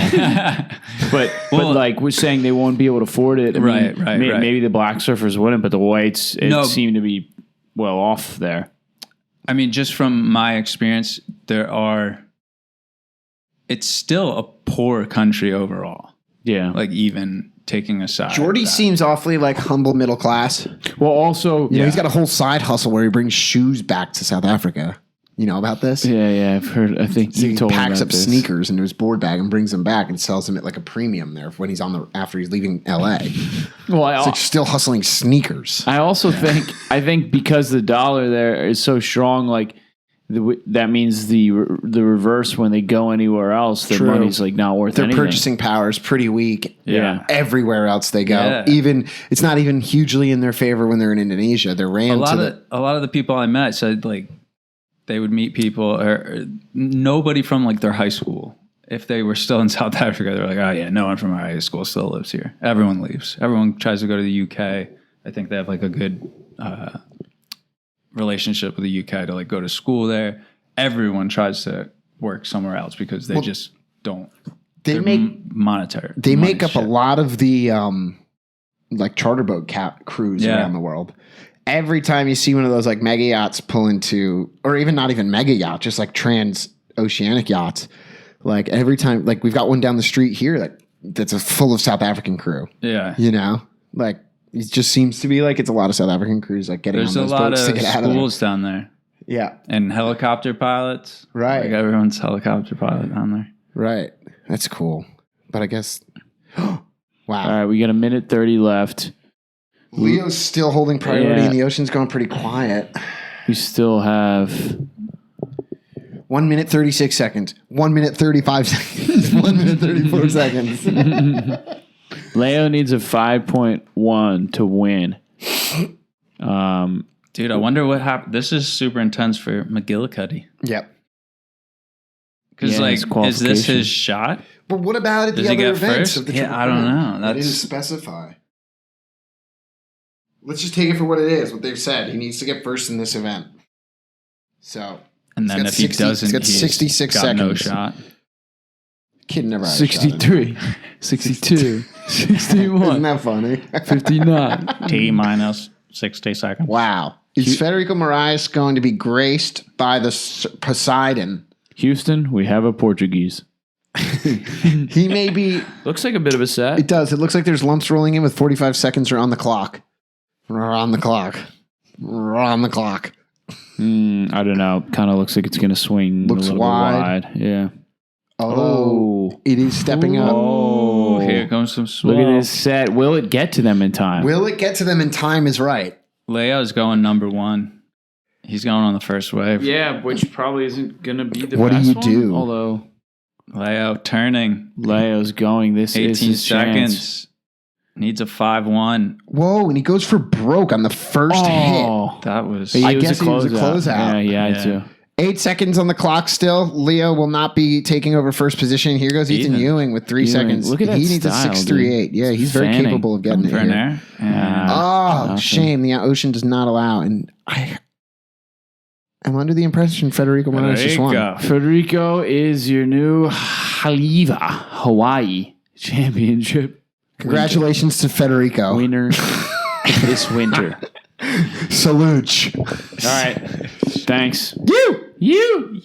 but we're saying they won't be able to afford it. Right. Maybe the black surfers wouldn't, but the whites seem to be well off there. I mean, just from my experience, it's still a poor country overall. Yeah. Even taking aside. Jordy seems awfully humble middle class. Well, also, he's got a whole side hustle where he brings shoes back to South Africa. You know about this? Yeah, I've heard. I think he packs up sneakers into his board bag and brings them back and sells them at a premium there when he's after he's leaving LA. Well, it's still hustling sneakers. I also think because the dollar there is so strong, that means the reverse when they go anywhere else, their money's not worth anything. Their purchasing power is pretty weak. Yeah. Everywhere else they go. Yeah. Even it's not even hugely in their favor when they're in Indonesia. They're rand a lot of the people I met said they would meet people or nobody from like their high school. If they were still in South Africa, they're like, oh yeah, no one from our high school still lives here. Everyone leaves. Everyone tries to go to the UK. I think they have like a good relationship with the UK to like go to school there. Everyone tries to work somewhere else because they just don't. They make monetary. They make up a lot of the like charter boat crews around the world. Every time you see one of those like mega yachts pull into, or even not even mega yacht, just like trans-oceanic yachts, like every time, like we've got one down the street here that's full of South African crew. Yeah, you know, like it just seems to be like it's a lot of South African crews like getting on those boats to get out of there. There's a lot of schools down there. Yeah, and helicopter pilots. Right, like everyone's helicopter pilot down there. Right, that's cool. But I guess, wow. All right, we got a minute 30 left. Leo's still holding priority, and the ocean's going pretty quiet. We still have 1 minute 36 seconds. 1 minute 35 seconds. 1 minute 34 seconds. Leo needs a 5.1 to win. Dude, I wonder what happened. This is super intense for McGillicuddy. Yep. Because is this his shot? But what about at the other events? I don't know. That didn't specify. Let's just take it for what it is, what they've said. He needs to get first in this event. So, and then if he doesn't, he's got 66 seconds. No shot. Kid never had 63, 62, 61. Isn't that funny? 59. T minus 60 seconds. Wow. Is Federico Moraes going to be graced by the Poseidon? Houston, we have a Portuguese. He may be. Looks like a bit of a set. It does. It looks like there's lumps rolling in with 45 seconds on the clock. On the clock. On the clock. I don't know. Kind of looks like it's going to swing looks a little wide. Bit wide. Yeah. Oh, it is stepping up. Oh, here comes some slow. Look at this set. Will it get to them in time? Will it get to them in time is right. Leo's going number one. He's going on the first wave. Yeah, which probably isn't going to be the what best do you one. do? Although Leo turning. Leo's going. This 18 is his seconds. Chance. Needs a 5-1. Whoa, and he goes for broke on the first hit. That was... I guess he was a closeout. Yeah, too. 8 seconds on the clock still. Leo will not be taking over first position. Here goes Ethan Ewing with 3 seconds. Look at that. He needs style, a 6.38. Yeah, he's very capable of getting it here. Yeah. Shame. The ocean does not allow. And I'm under the impression Federico Moraes just won. Federico is your new Hawaii championship. Congratulations to Federico. Winner this winter. Salute. All right. Thanks. You.